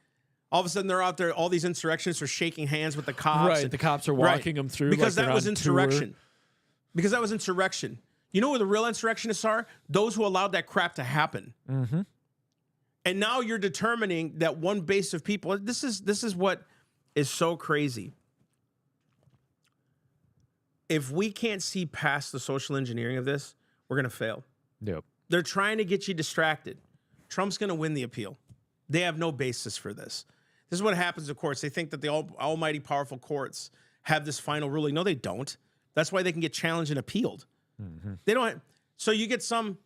S1: all of a sudden they're out there. All these insurrectionists are shaking hands with the cops.
S2: Right, the cops are walking them through
S1: because
S2: like
S1: that was
S2: on
S1: insurrection.
S2: Tour.
S1: Because that was insurrection. You know who the real insurrectionists are? Those who allowed that crap to happen.
S2: Mm-hmm.
S1: And now you're determining that one base of people. This is what is so crazy. If we can't see past the social engineering of this, we're going to fail.
S2: Yep.
S1: They're trying to get you distracted. Trump's going to win the appeal. They have no basis for this. This is what happens, of course. They think that the almighty powerful courts have this final ruling. No, they don't. That's why they can get challenged and appealed. Mm-hmm. They don't. So you get some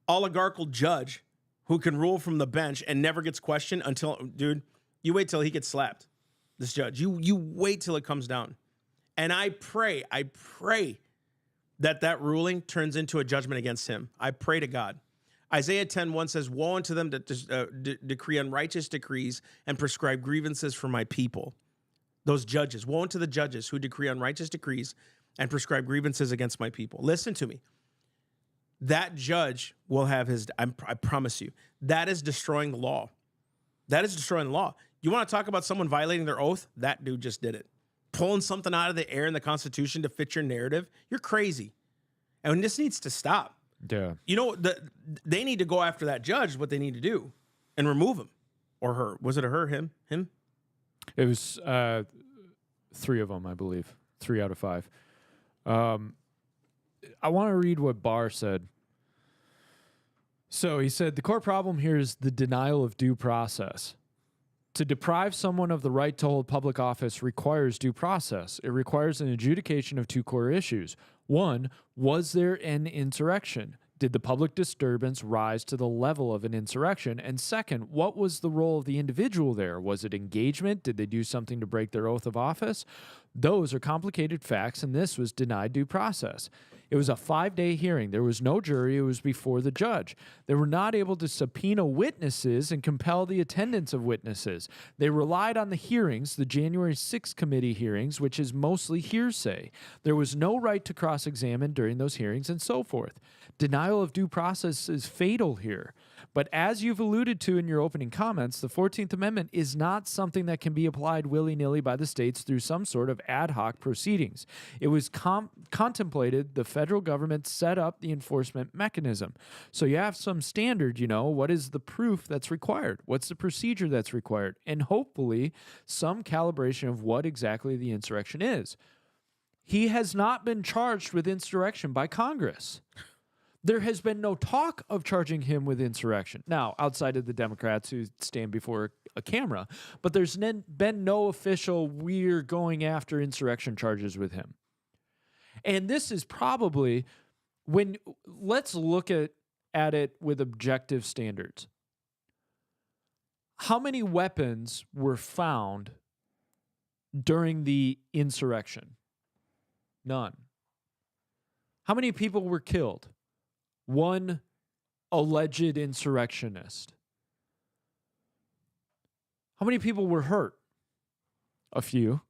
S1: oligarchical judge who can rule from the bench and never gets questioned until, dude, you wait till he gets slapped. This judge, you wait till it comes down. And I pray that ruling turns into a judgment against him. I pray to God. Isaiah 10:1 says, woe unto them that decree unrighteous decrees and prescribe grievances for my people. Those judges. Woe unto the judges who decree unrighteous decrees and prescribe grievances against my people. Listen to me. That judge will have I promise you, that is destroying the law. That is destroying the law. You want to talk about someone violating their oath? That dude just did it. Pulling something out of the air in the Constitution to fit your narrative? You're crazy. And this needs to stop.
S2: Yeah.
S1: You know, they need to go after that judge, what they need to do, and remove him. Or her. Was it a her, him? Him?
S2: It was 3 of them, I believe. 3 out of 5. I want to read what Barr said. So he said, the core problem here is the denial of due process. To deprive someone of the right to hold public office requires due process. It requires an adjudication of 2 core issues. 1, was there an insurrection? Did the public disturbance rise to the level of an insurrection? And 2nd, what was the role of the individual there? Was it engagement? Did they do something to break their oath of office? Those are complicated facts, and this was denied due process. It was a 5-day hearing. There was no jury. It was before the judge. They were not able to subpoena witnesses and compel the attendance of witnesses. They relied on the hearings, the January 6th committee hearings, which is mostly hearsay. There was no right to cross-examine during those hearings and so forth. Denial of due process is fatal here. But as you've alluded to in your opening comments, the 14th Amendment is not something that can be applied willy-nilly by the states through some sort of ad hoc proceedings. It was contemplated the federal government set up the enforcement mechanism. So you have some standard, what is the proof that's required? What's the procedure that's required? And hopefully some calibration of what exactly the insurrection is. He has not been charged with insurrection by Congress. There has been no talk of charging him with insurrection. Now, outside of the Democrats who stand before a camera, but there's been no official, we're going after insurrection charges with him. And this is probably, let's look at it with objective standards. How many weapons were found during the insurrection? None. How many people were killed? One alleged insurrectionist. How many people were hurt? A few.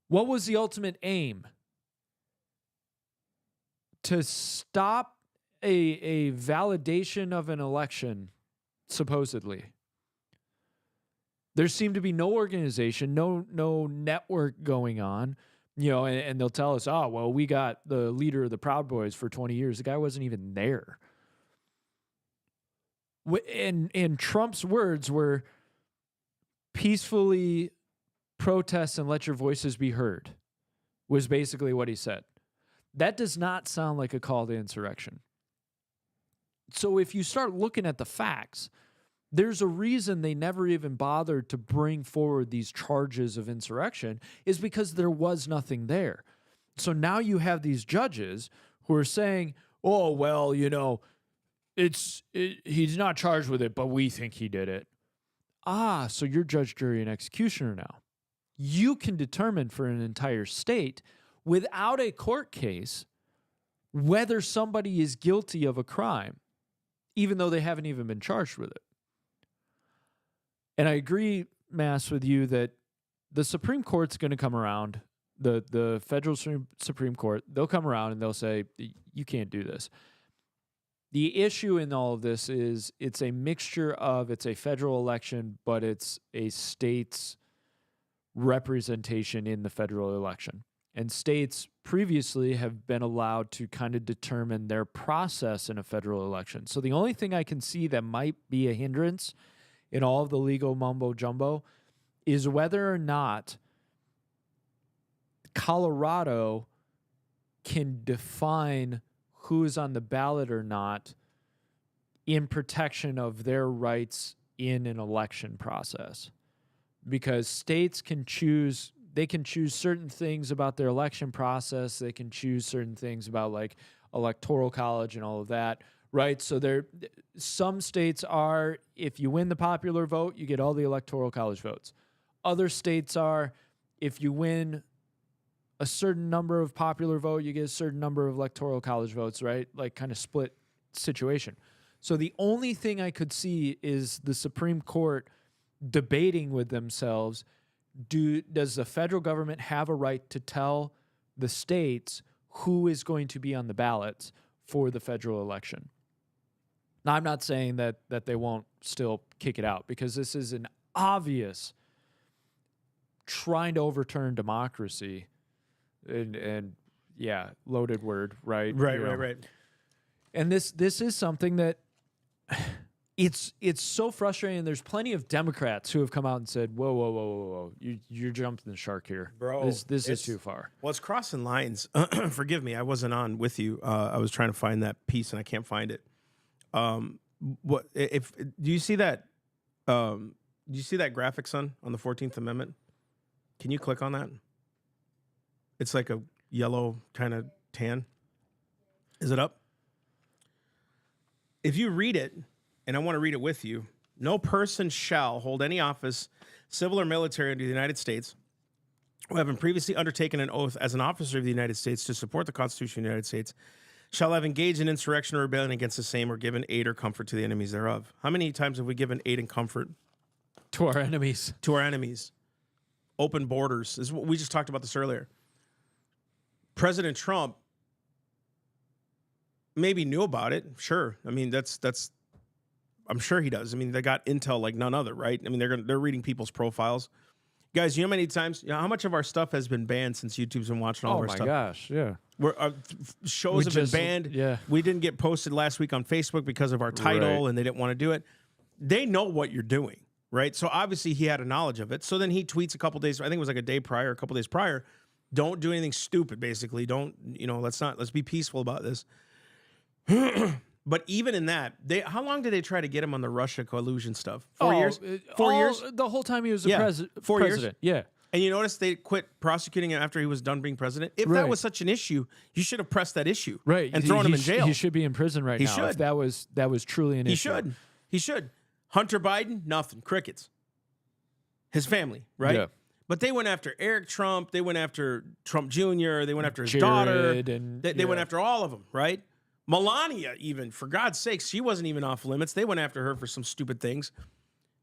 S2: What was the ultimate aim? To stop a validation of an election, supposedly. There seemed to be no organization, no network going on, and they'll tell us, oh, well, we got the leader of the Proud Boys for 20 years. The guy wasn't even there. And Trump's words were peacefully protest and let your voices be heard, was basically what he said. That does not sound like a call to insurrection. So if you start looking at the facts, there's a reason they never even bothered to bring forward these charges of insurrection, is because there was nothing there. So now you have these judges who are saying, oh, well, he's not charged with it, but we think he did it. So you're judge, jury, and executioner now. You can determine for an entire state without a court case whether somebody is guilty of a crime, even though they haven't even been charged with it. And I agree, Mass, with you that the Supreme Court's going to come around, the federal Supreme Court, they'll come around and they'll say, you can't do this. The issue in all of this is it's a mixture of, it's a federal election, but it's a state's representation in the federal election. And states previously have been allowed to kind of determine their process in a federal election. So the only thing I can see that might be a hindrance in all of the legal mumbo jumbo is whether or not Colorado can define who is on the ballot or not in protection of their rights in an election process. Because states can choose, they can choose certain things about their election process. They can choose certain things about like electoral college and all of that, right? So some states are, if you win the popular vote, you get all the electoral college votes. Other states are, if you win a certain number of popular vote, you get a certain number of electoral college votes, right? Like kind of split situation. So the only thing I could see is the Supreme Court debating with themselves, does the federal government have a right to tell the states who is going to be on the ballots for the federal election? Now, I'm not saying that they won't still kick it out, because this is an obvious trying to overturn democracy. And yeah, loaded word, right?
S1: Right.
S2: And this is something that it's so frustrating. There's plenty of Democrats who have come out and said, whoa, you're jumping the shark here,
S1: bro.
S2: This is too far.
S1: Well, it's crossing lines. Forgive me, I wasn't on with you. I was trying to find that piece and I can't find it. Do you see that? Do you see that graphic, son, on the 14th Amendment? Can you click on that? It's like a yellow kind of tan. Is it up? If you read it, and I want to read it with you, no person shall hold any office, civil or military, under the United States, who having previously undertaken an oath as an officer of the United States to support the Constitution of the United States, shall have engaged in insurrection or rebellion against the same, or given aid or comfort to the enemies thereof. How many times have we given aid and comfort
S2: To our enemies.
S1: to our enemies? Open borders. We just talked about this earlier. President Trump maybe knew about it. Sure. I mean, that's. I'm sure he does. I mean, they got intel like none other, right? I mean, they're reading people's profiles. Guys, you know how many times, how much of our stuff has been banned since YouTube's been watching all of our stuff?
S2: Oh my gosh, yeah.
S1: Shows have been banned.
S2: Yeah.
S1: We didn't get posted last week on Facebook because of our title, and they didn't want to do it. They know what you're doing, right? So obviously he had a knowledge of it. So then he tweets a couple days, I think it was like a day prior, a couple days prior, don't do anything stupid, basically. Don't, let's be peaceful about this. But even in that, how long did they try to get him on the Russia collusion stuff? 4 years? 4 years?
S2: The whole time he was
S1: Yeah, 4 years.
S2: president. Yeah.
S1: And you notice they quit prosecuting him after he was done being president? If that was such an issue, you should have pressed that issue.
S2: Right.
S1: And thrown him in jail.
S2: He should be in prison right now.
S1: Should.
S2: If that was truly an issue.
S1: He should. Hunter Biden, nothing. Crickets. his family, right?
S2: Yeah.
S1: But they went after Eric Trump. They went after Trump Jr. They went after his
S2: Jared
S1: daughter.
S2: and
S1: They went after all of them, right? Melania, even, for God's sakes, she wasn't even off limits. They went after her for some stupid things.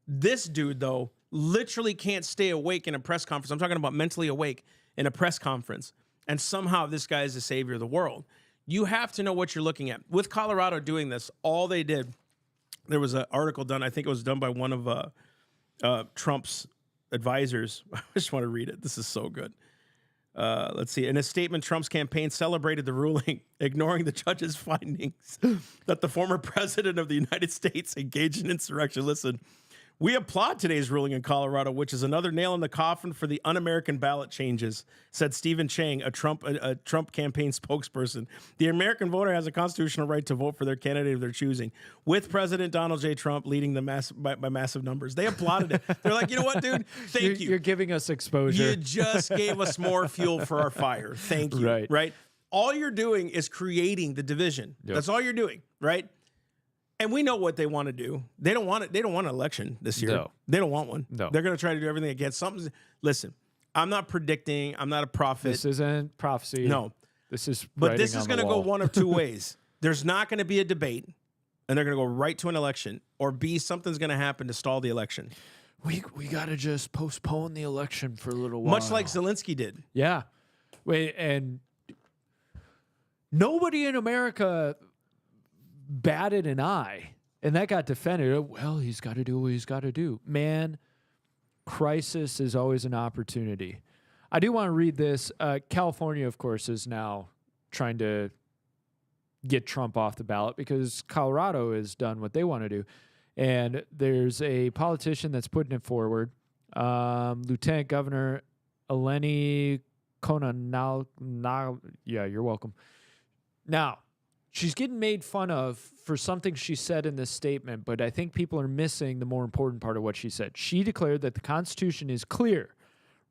S1: This dude, though, literally can't stay awake in a press conference. I'm talking about mentally awake in a press conference. And somehow this guy is the savior of the world. You have to know what you're looking at. With Colorado doing this, all they did, there was an article done, I think it was done by one of Trump's advisors. I just want to read it. This is so good. Let's see. In a statement, Trump's campaign celebrated the ruling, ignoring the judge's findings that the former president of the United States engaged in insurrection. Listen, we applaud today's ruling in Colorado, which is another nail in the coffin for the un-American ballot changes, said Stephen Chang, a Trump campaign spokesperson. The American voter has a constitutional right to vote for their candidate of their choosing, with President Donald J. Trump leading the by massive numbers. They applauded it. They're like, you know what, dude? Thank you.
S2: You're giving us exposure.
S1: You just gave us more fuel for our fire. Thank you. Right? All you're doing is creating the division. Yep. That's all you're doing, right? And we know what they want to do. They don't want it. They don't want an election this year.
S2: No.
S1: They don't want one.
S2: No.
S1: They're going to try to do everything against something. Listen, I'm not predicting. I'm not a prophet.
S2: This isn't prophecy.
S1: No.
S2: This is
S1: But this is
S2: going to
S1: go one of two ways. There's not going to be a debate, and they're going to go right to an election, or B, something's going to happen to stall the election.
S2: We got to just postpone the election for a little while.
S1: Much like Zelensky did.
S2: Yeah. Wait, and nobody in America batted an eye, and that got defended. Well, he's got to do what he's got to do. Man, crisis is always an opportunity. I do want to read this. California, of course, is now trying to get Trump off the ballot because Colorado has done what they want to do. And there's a politician that's putting it forward, Lieutenant Governor Eleni Cocomelon. Yeah, you're welcome. Now, she's getting made fun of for something she said in this statement, but I think people are missing the more important part of what she said. She declared that the Constitution is clear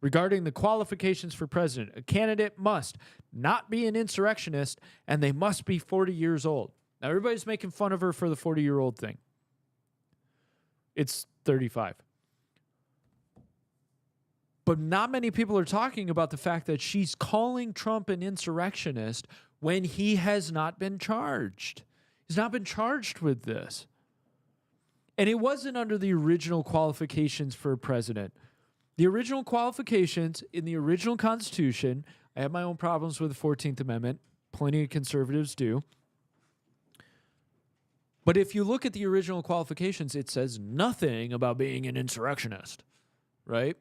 S2: regarding the qualifications for president. A candidate must not be an insurrectionist, and they must be 40 years old. Now, everybody's making fun of her for the 40-year-old thing. It's 35. But not many people are talking about the fact that she's calling Trump an insurrectionist when he has not been charged. He's not been charged with this. And it wasn't under the original qualifications for a president. The original qualifications in the original Constitution, I have my own problems with the 14th Amendment. Plenty of conservatives do. But if you look at the original qualifications, it says nothing about being an insurrectionist, right?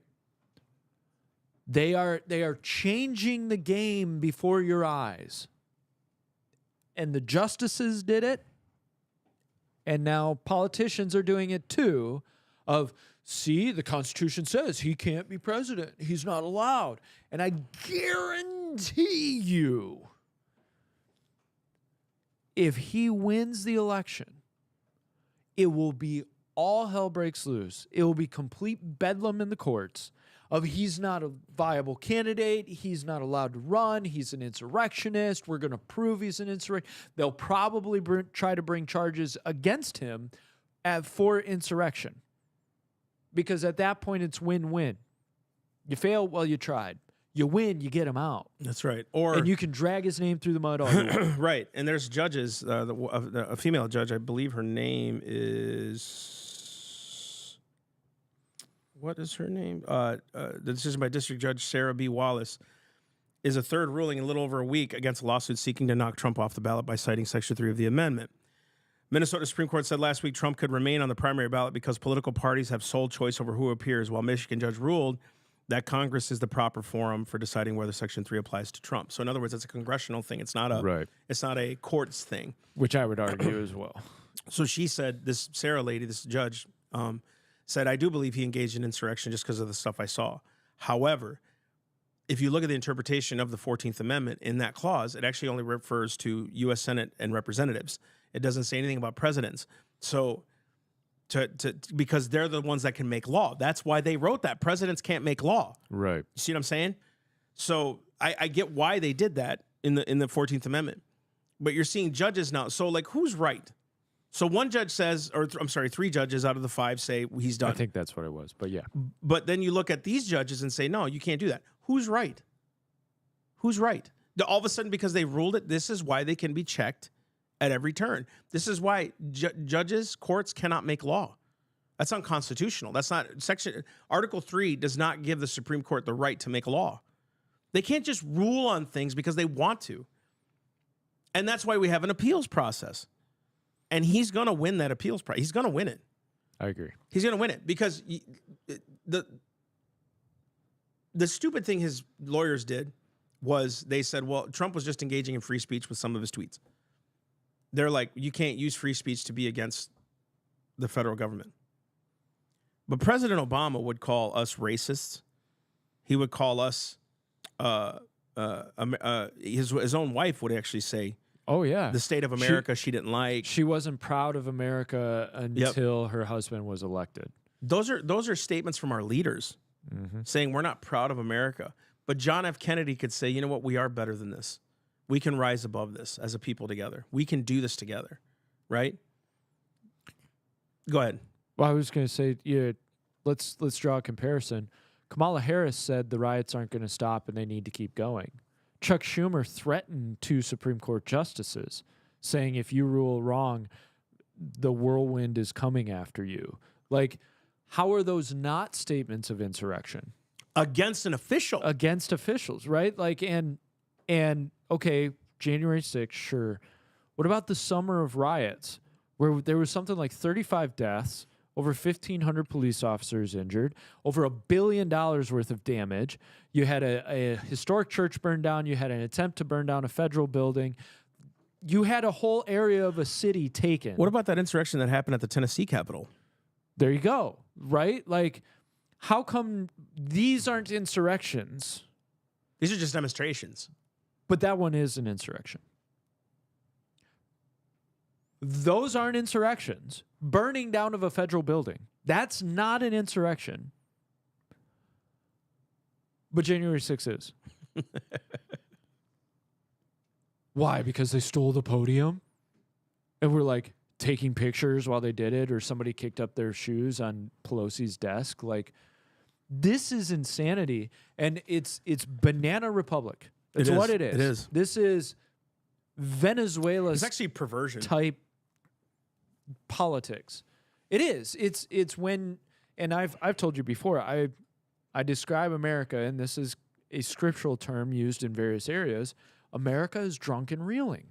S2: They are changing the game before your eyes. And the justices did it, and now politicians are doing it too, of, see, the Constitution says he can't be president. He's not allowed. And I guarantee you, if he wins the election, it will be all hell breaks loose. It will be complete bedlam in the courts of he's not a viable candidate, he's not allowed to run, he's an insurrectionist, we're going to prove he's an insurrectionist. They'll probably try to bring charges against him for insurrection. Because at that point, it's win-win. You fail, well, you tried. You win, you get him out.
S1: That's right.
S2: And you can drag his name through the mud all you want.
S1: Right. And there's judges, a female judge, I believe her name is... What is her name? The decision by District Judge Sarah B. Wallace is a third ruling in a little over a week against a lawsuit seeking to knock Trump off the ballot by citing Section 3 of the amendment. Minnesota Supreme Court said last week Trump could remain on the primary ballot because political parties have sole choice over who appears, while Michigan judge ruled that Congress is the proper forum for deciding whether Section 3 applies to Trump. So in other words, it's a congressional thing. It's not a courts thing.
S2: Which I would argue as well.
S1: So she said, this Sarah lady, this judge, said, I do believe he engaged in insurrection just because of the stuff I saw. However, if you look at the interpretation of the 14th Amendment in that clause, it actually only refers to U.S. Senate and representatives. It doesn't say anything about presidents. So because they're the ones that can make law. That's why they wrote that. Presidents can't make law.
S2: Right.
S1: You see what I'm saying? So I get why they did that in the 14th Amendment. But you're seeing judges now. So like, who's right? So one judge says, or I'm sorry, 3 judges out of the 5 say he's done.
S2: I think that's what it was, but yeah.
S1: But then you look at these judges and say, no, you can't do that. Who's right? Who's right? All of a sudden, because they ruled it, this is why they can be checked at every turn. This is why judges, courts cannot make law. That's unconstitutional. That's not Article 3 does not give the Supreme Court the right to make law. They can't just rule on things because they want to. And that's why we have an appeals process. And he's going to win that appeals process. He's going to win it.
S2: I agree.
S1: He's going to win it because the stupid thing his lawyers did was they said, well, Trump was just engaging in free speech with some of his tweets. They're like, you can't use free speech to be against the federal government. But President Obama would call us racists. He would call us, his own wife would actually say,
S2: oh, yeah.
S1: the state of America she didn't like.
S2: She wasn't proud of America until her husband was elected.
S1: Those are statements from our leaders saying we're not proud of America. But John F. Kennedy could say, you know what, we are better than this. We can rise above this as a people together. We can do this together, right? Go ahead.
S2: Well, I was going to say, yeah, let's draw a comparison. Kamala Harris said the riots aren't going to stop and they need to keep going. Chuck Schumer threatened 2 Supreme Court justices, saying if you rule wrong, the whirlwind is coming after you. Like, how are those not statements of insurrection?
S1: Against an official.
S2: Against officials, right? Like, and okay, January 6th, sure. What about the summer of riots where there was something like 35 deaths, over 1,500 police officers injured, over $1 billion worth of damage? You had a historic church burned down. You had an attempt to burn down a federal building. You had a whole area of a city taken.
S1: What about that insurrection that happened at the Tennessee Capitol?
S2: There you go, right? Like, how come these aren't insurrections?
S1: These are just demonstrations.
S2: But that one is an insurrection. Those aren't insurrections. Burning down of a federal building, that's not an insurrection. But January 6th is. Why? Because they stole the podium? And we're like taking pictures while they did it, or somebody kicked up their shoes on Pelosi's desk? Like, this is insanity. And it's Banana Republic. That's what it is.
S1: It is.
S2: This is Venezuela's
S1: It's actually perversion.
S2: type politics. It is. It's when, and I've told you before, I describe America, and this is a scriptural term used in various areas. America is drunk and reeling.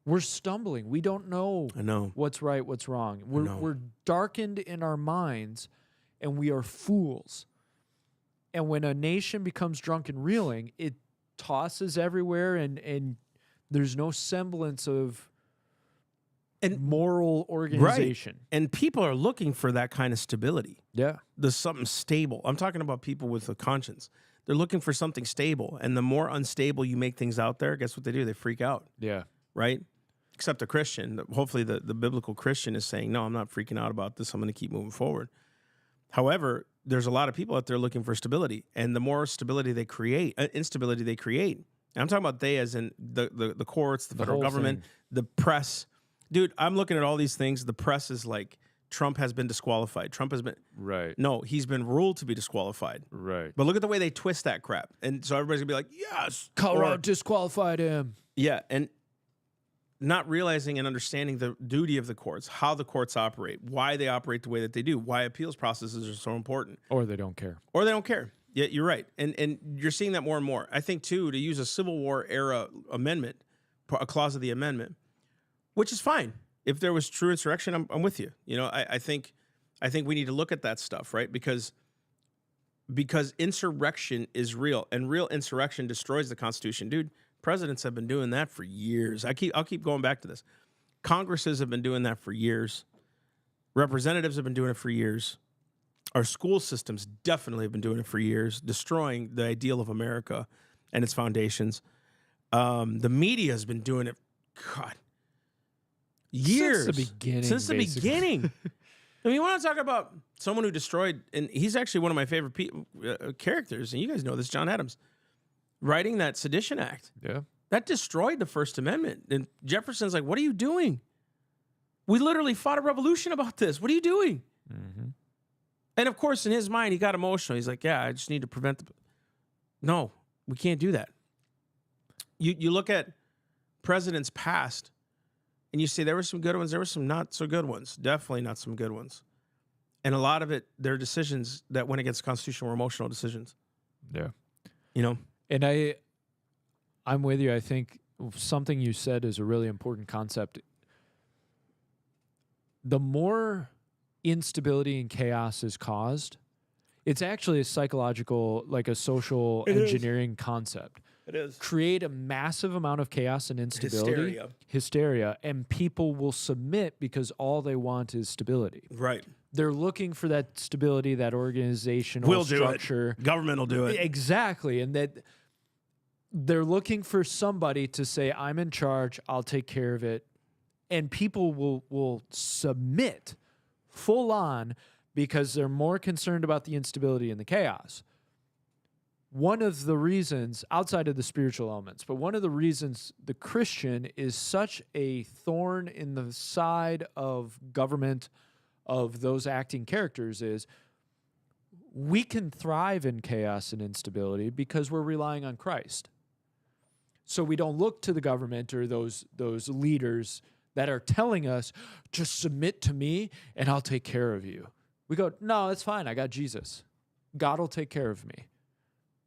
S2: We're stumbling. We don't know what's right, what's wrong. We're darkened in our minds, and we are fools. And when a nation becomes drunk and reeling, it tosses everywhere, and there's no semblance of moral organization.
S1: Right. And people are looking for that kind of stability.
S2: Yeah.
S1: There's something stable. I'm talking about people with a conscience. They're looking for something stable. And the more unstable you make things out there, guess what they do? They freak out.
S2: Yeah.
S1: Right? Except a Christian. Hopefully the biblical Christian is saying, no, I'm not freaking out about this. I'm going to keep moving forward. However, there's a lot of people out there looking for stability. And the more stability they create, instability they create. And I'm talking about they as in the courts, the federal government, the press. Dude, I'm looking at all these things. The press is like, Trump has been disqualified. Trump has been...
S2: Right.
S1: No, he's been ruled to be disqualified.
S2: Right.
S1: But look at the way they twist that crap. And so everybody's going to be like, yes.
S2: Colorado disqualified him.
S1: Yeah, and not realizing and understanding the duty of the courts, how the courts operate, why they operate the way that they do, why appeals processes are so important.
S2: Or they don't care.
S1: Or they don't care. Yeah, you're right. And you're seeing that more and more. I think, too, to use a Civil War era amendment, a clause of the amendment, which is fine. If there was true insurrection, I'm with you. You know, I think we need to look at that stuff, right? Because insurrection is real, and real insurrection destroys the Constitution. Dude, presidents have been doing that for years. I'll keep going back to this. Congresses have been doing that for years. Representatives have been doing it for years. Our school systems definitely have been doing it for years, destroying the ideal of America and its foundations. The media has been doing it, God, years.
S2: Since the beginning.
S1: Since the beginning. I mean, when I talk about someone who destroyed, and he's actually one of my favorite characters, and you guys know this, John Adams, writing that Sedition Act.
S2: Yeah.
S1: That destroyed the First Amendment. And Jefferson's like, what are you doing? We literally fought a revolution about this. What are you doing? And of course, in his mind, he got emotional. He's like, yeah, I just need to prevent the... No, we can't do that. You look at presidents past, and you say there were some good ones, there were some not so good ones. Definitely not some good ones. And a lot of it, their decisions that went against the Constitution were emotional decisions.
S2: Yeah.
S1: You know?
S2: And I'm with you. I think something you said is a really important concept. The more instability and chaos is caused, it's actually a psychological, like a social engineering concept.
S1: It is.
S2: Create a massive amount of chaos and instability. Hysteria. And people will submit because all they want is stability.
S1: Right.
S2: They're looking for that stability, that organizational structure.
S1: Government will do it.
S2: Exactly. And that they're looking for somebody to say, I'm in charge, I'll take care of it. And people will submit full on because they're more concerned about the instability and the chaos. One of the reasons, outside of the spiritual elements, but one of the reasons the Christian is such a thorn in the side of government, of those acting characters, is we can thrive in chaos and instability because we're relying on Christ. So we don't look to the government or those leaders that are telling us, just submit to me and I'll take care of you. We go, no, it's fine. I got Jesus. God will take care of me.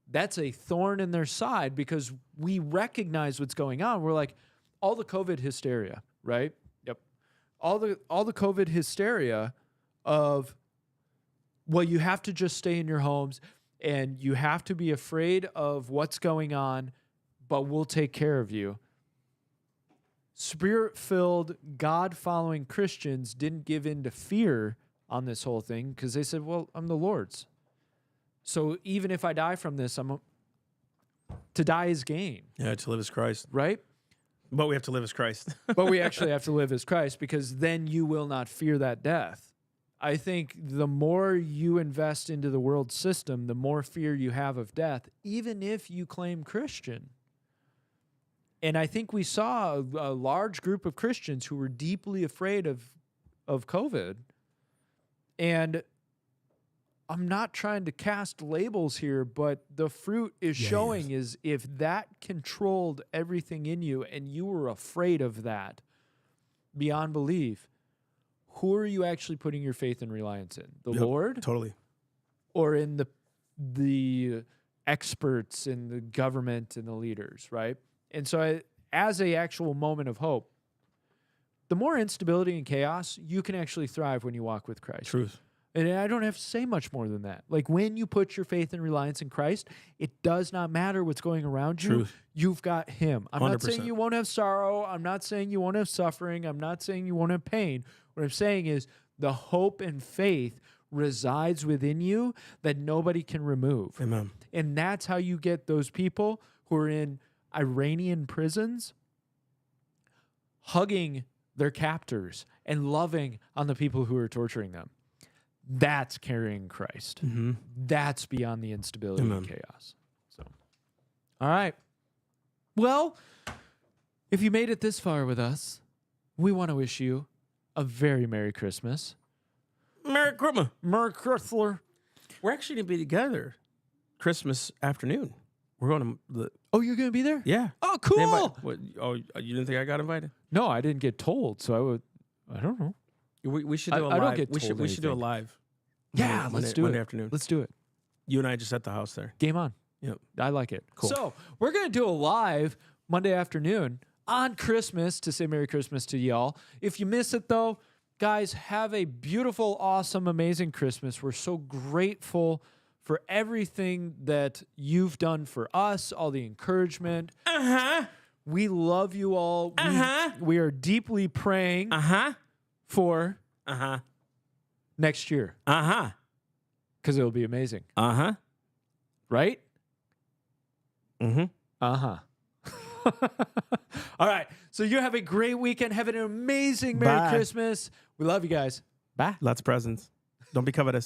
S2: That's a thorn in their side because we recognize what's going on. We're like, all the COVID hysteria, right? Yep. All the COVID hysteria of, well, you have to just stay in your homes and you have to be afraid of what's going on, but we'll take care of you. Spirit-filled, God-following Christians didn't give in to fear on this whole thing because they said, well, I'm the Lord's. So even if I die from this, to die is gain.
S1: Yeah, to live as Christ.
S2: Right?
S1: But we have to live as Christ.
S2: But we actually have to live as Christ because then you will not fear that death. I think the more you invest into the world system, the more fear you have of death, even if you claim Christian. And I think we saw a large group of Christians who were deeply afraid of COVID. And I'm not trying to cast labels here, but the fruit is showing is if that controlled everything in you and you were afraid of that beyond belief, who are you actually putting your faith and reliance in? The Lord?
S1: Totally.
S2: Or in the experts in the government and the leaders, right? And so as a actual moment of hope, the more instability and chaos, you can actually thrive when you walk with Christ.
S1: Truth.
S2: And I don't have to say much more than that. Like when you put your faith and reliance in Christ, it does not matter what's going around you.
S1: Truth.
S2: You've got him. I'm
S1: 100%.
S2: not saying you won't have sorrow. I'm not saying you won't have suffering. I'm not saying you won't have pain. What I'm saying is the hope and faith resides within you that nobody can remove.
S1: Amen.
S2: And that's how you get those people who are in Iranian prisons hugging their captors and loving on the people who are torturing them. That's carrying Christ.
S1: Mm-hmm.
S2: That's beyond the instability
S1: Amen.
S2: and chaos. So, all right. Well, if you made it this far with us, we want to wish you a very Merry Christmas.
S1: Merry Christmas.
S2: Merry Christmas.
S1: We're actually going to be together Christmas afternoon. We're going to the...
S2: Oh, you're going to be there?
S1: Yeah.
S2: Oh, cool.
S1: What, you didn't think I got invited?
S2: No, I didn't get told, so I don't know.
S1: We should do a
S2: I don't
S1: live.
S2: get
S1: We should
S2: told
S1: do a
S2: anything.
S1: live.
S2: Yeah, let's do
S1: Monday
S2: it.
S1: afternoon.
S2: Let's do it.
S1: You and I just at the house there.
S2: Game on.
S1: Yep.
S2: I like it.
S1: Cool.
S2: So we're going to do a live Monday afternoon on Christmas to say Merry Christmas to y'all. If you miss it, though, guys, have a beautiful, awesome, amazing Christmas. We're so grateful for everything that you've done for us, all the encouragement.
S1: Uh-huh.
S2: We love you all.
S1: Uh-huh.
S2: We are deeply praying
S1: Uh-huh.
S2: for
S1: Uh-huh.
S2: next year
S1: Uh-huh.
S2: because it'll be amazing.
S1: Uh-huh.
S2: Right?
S1: Mm-hmm.
S2: Uh-huh. All right. So you have a great weekend. Have an amazing Merry
S1: Bye.
S2: Christmas. We love you guys. Bye.
S1: Lots of presents. Don't be covetous.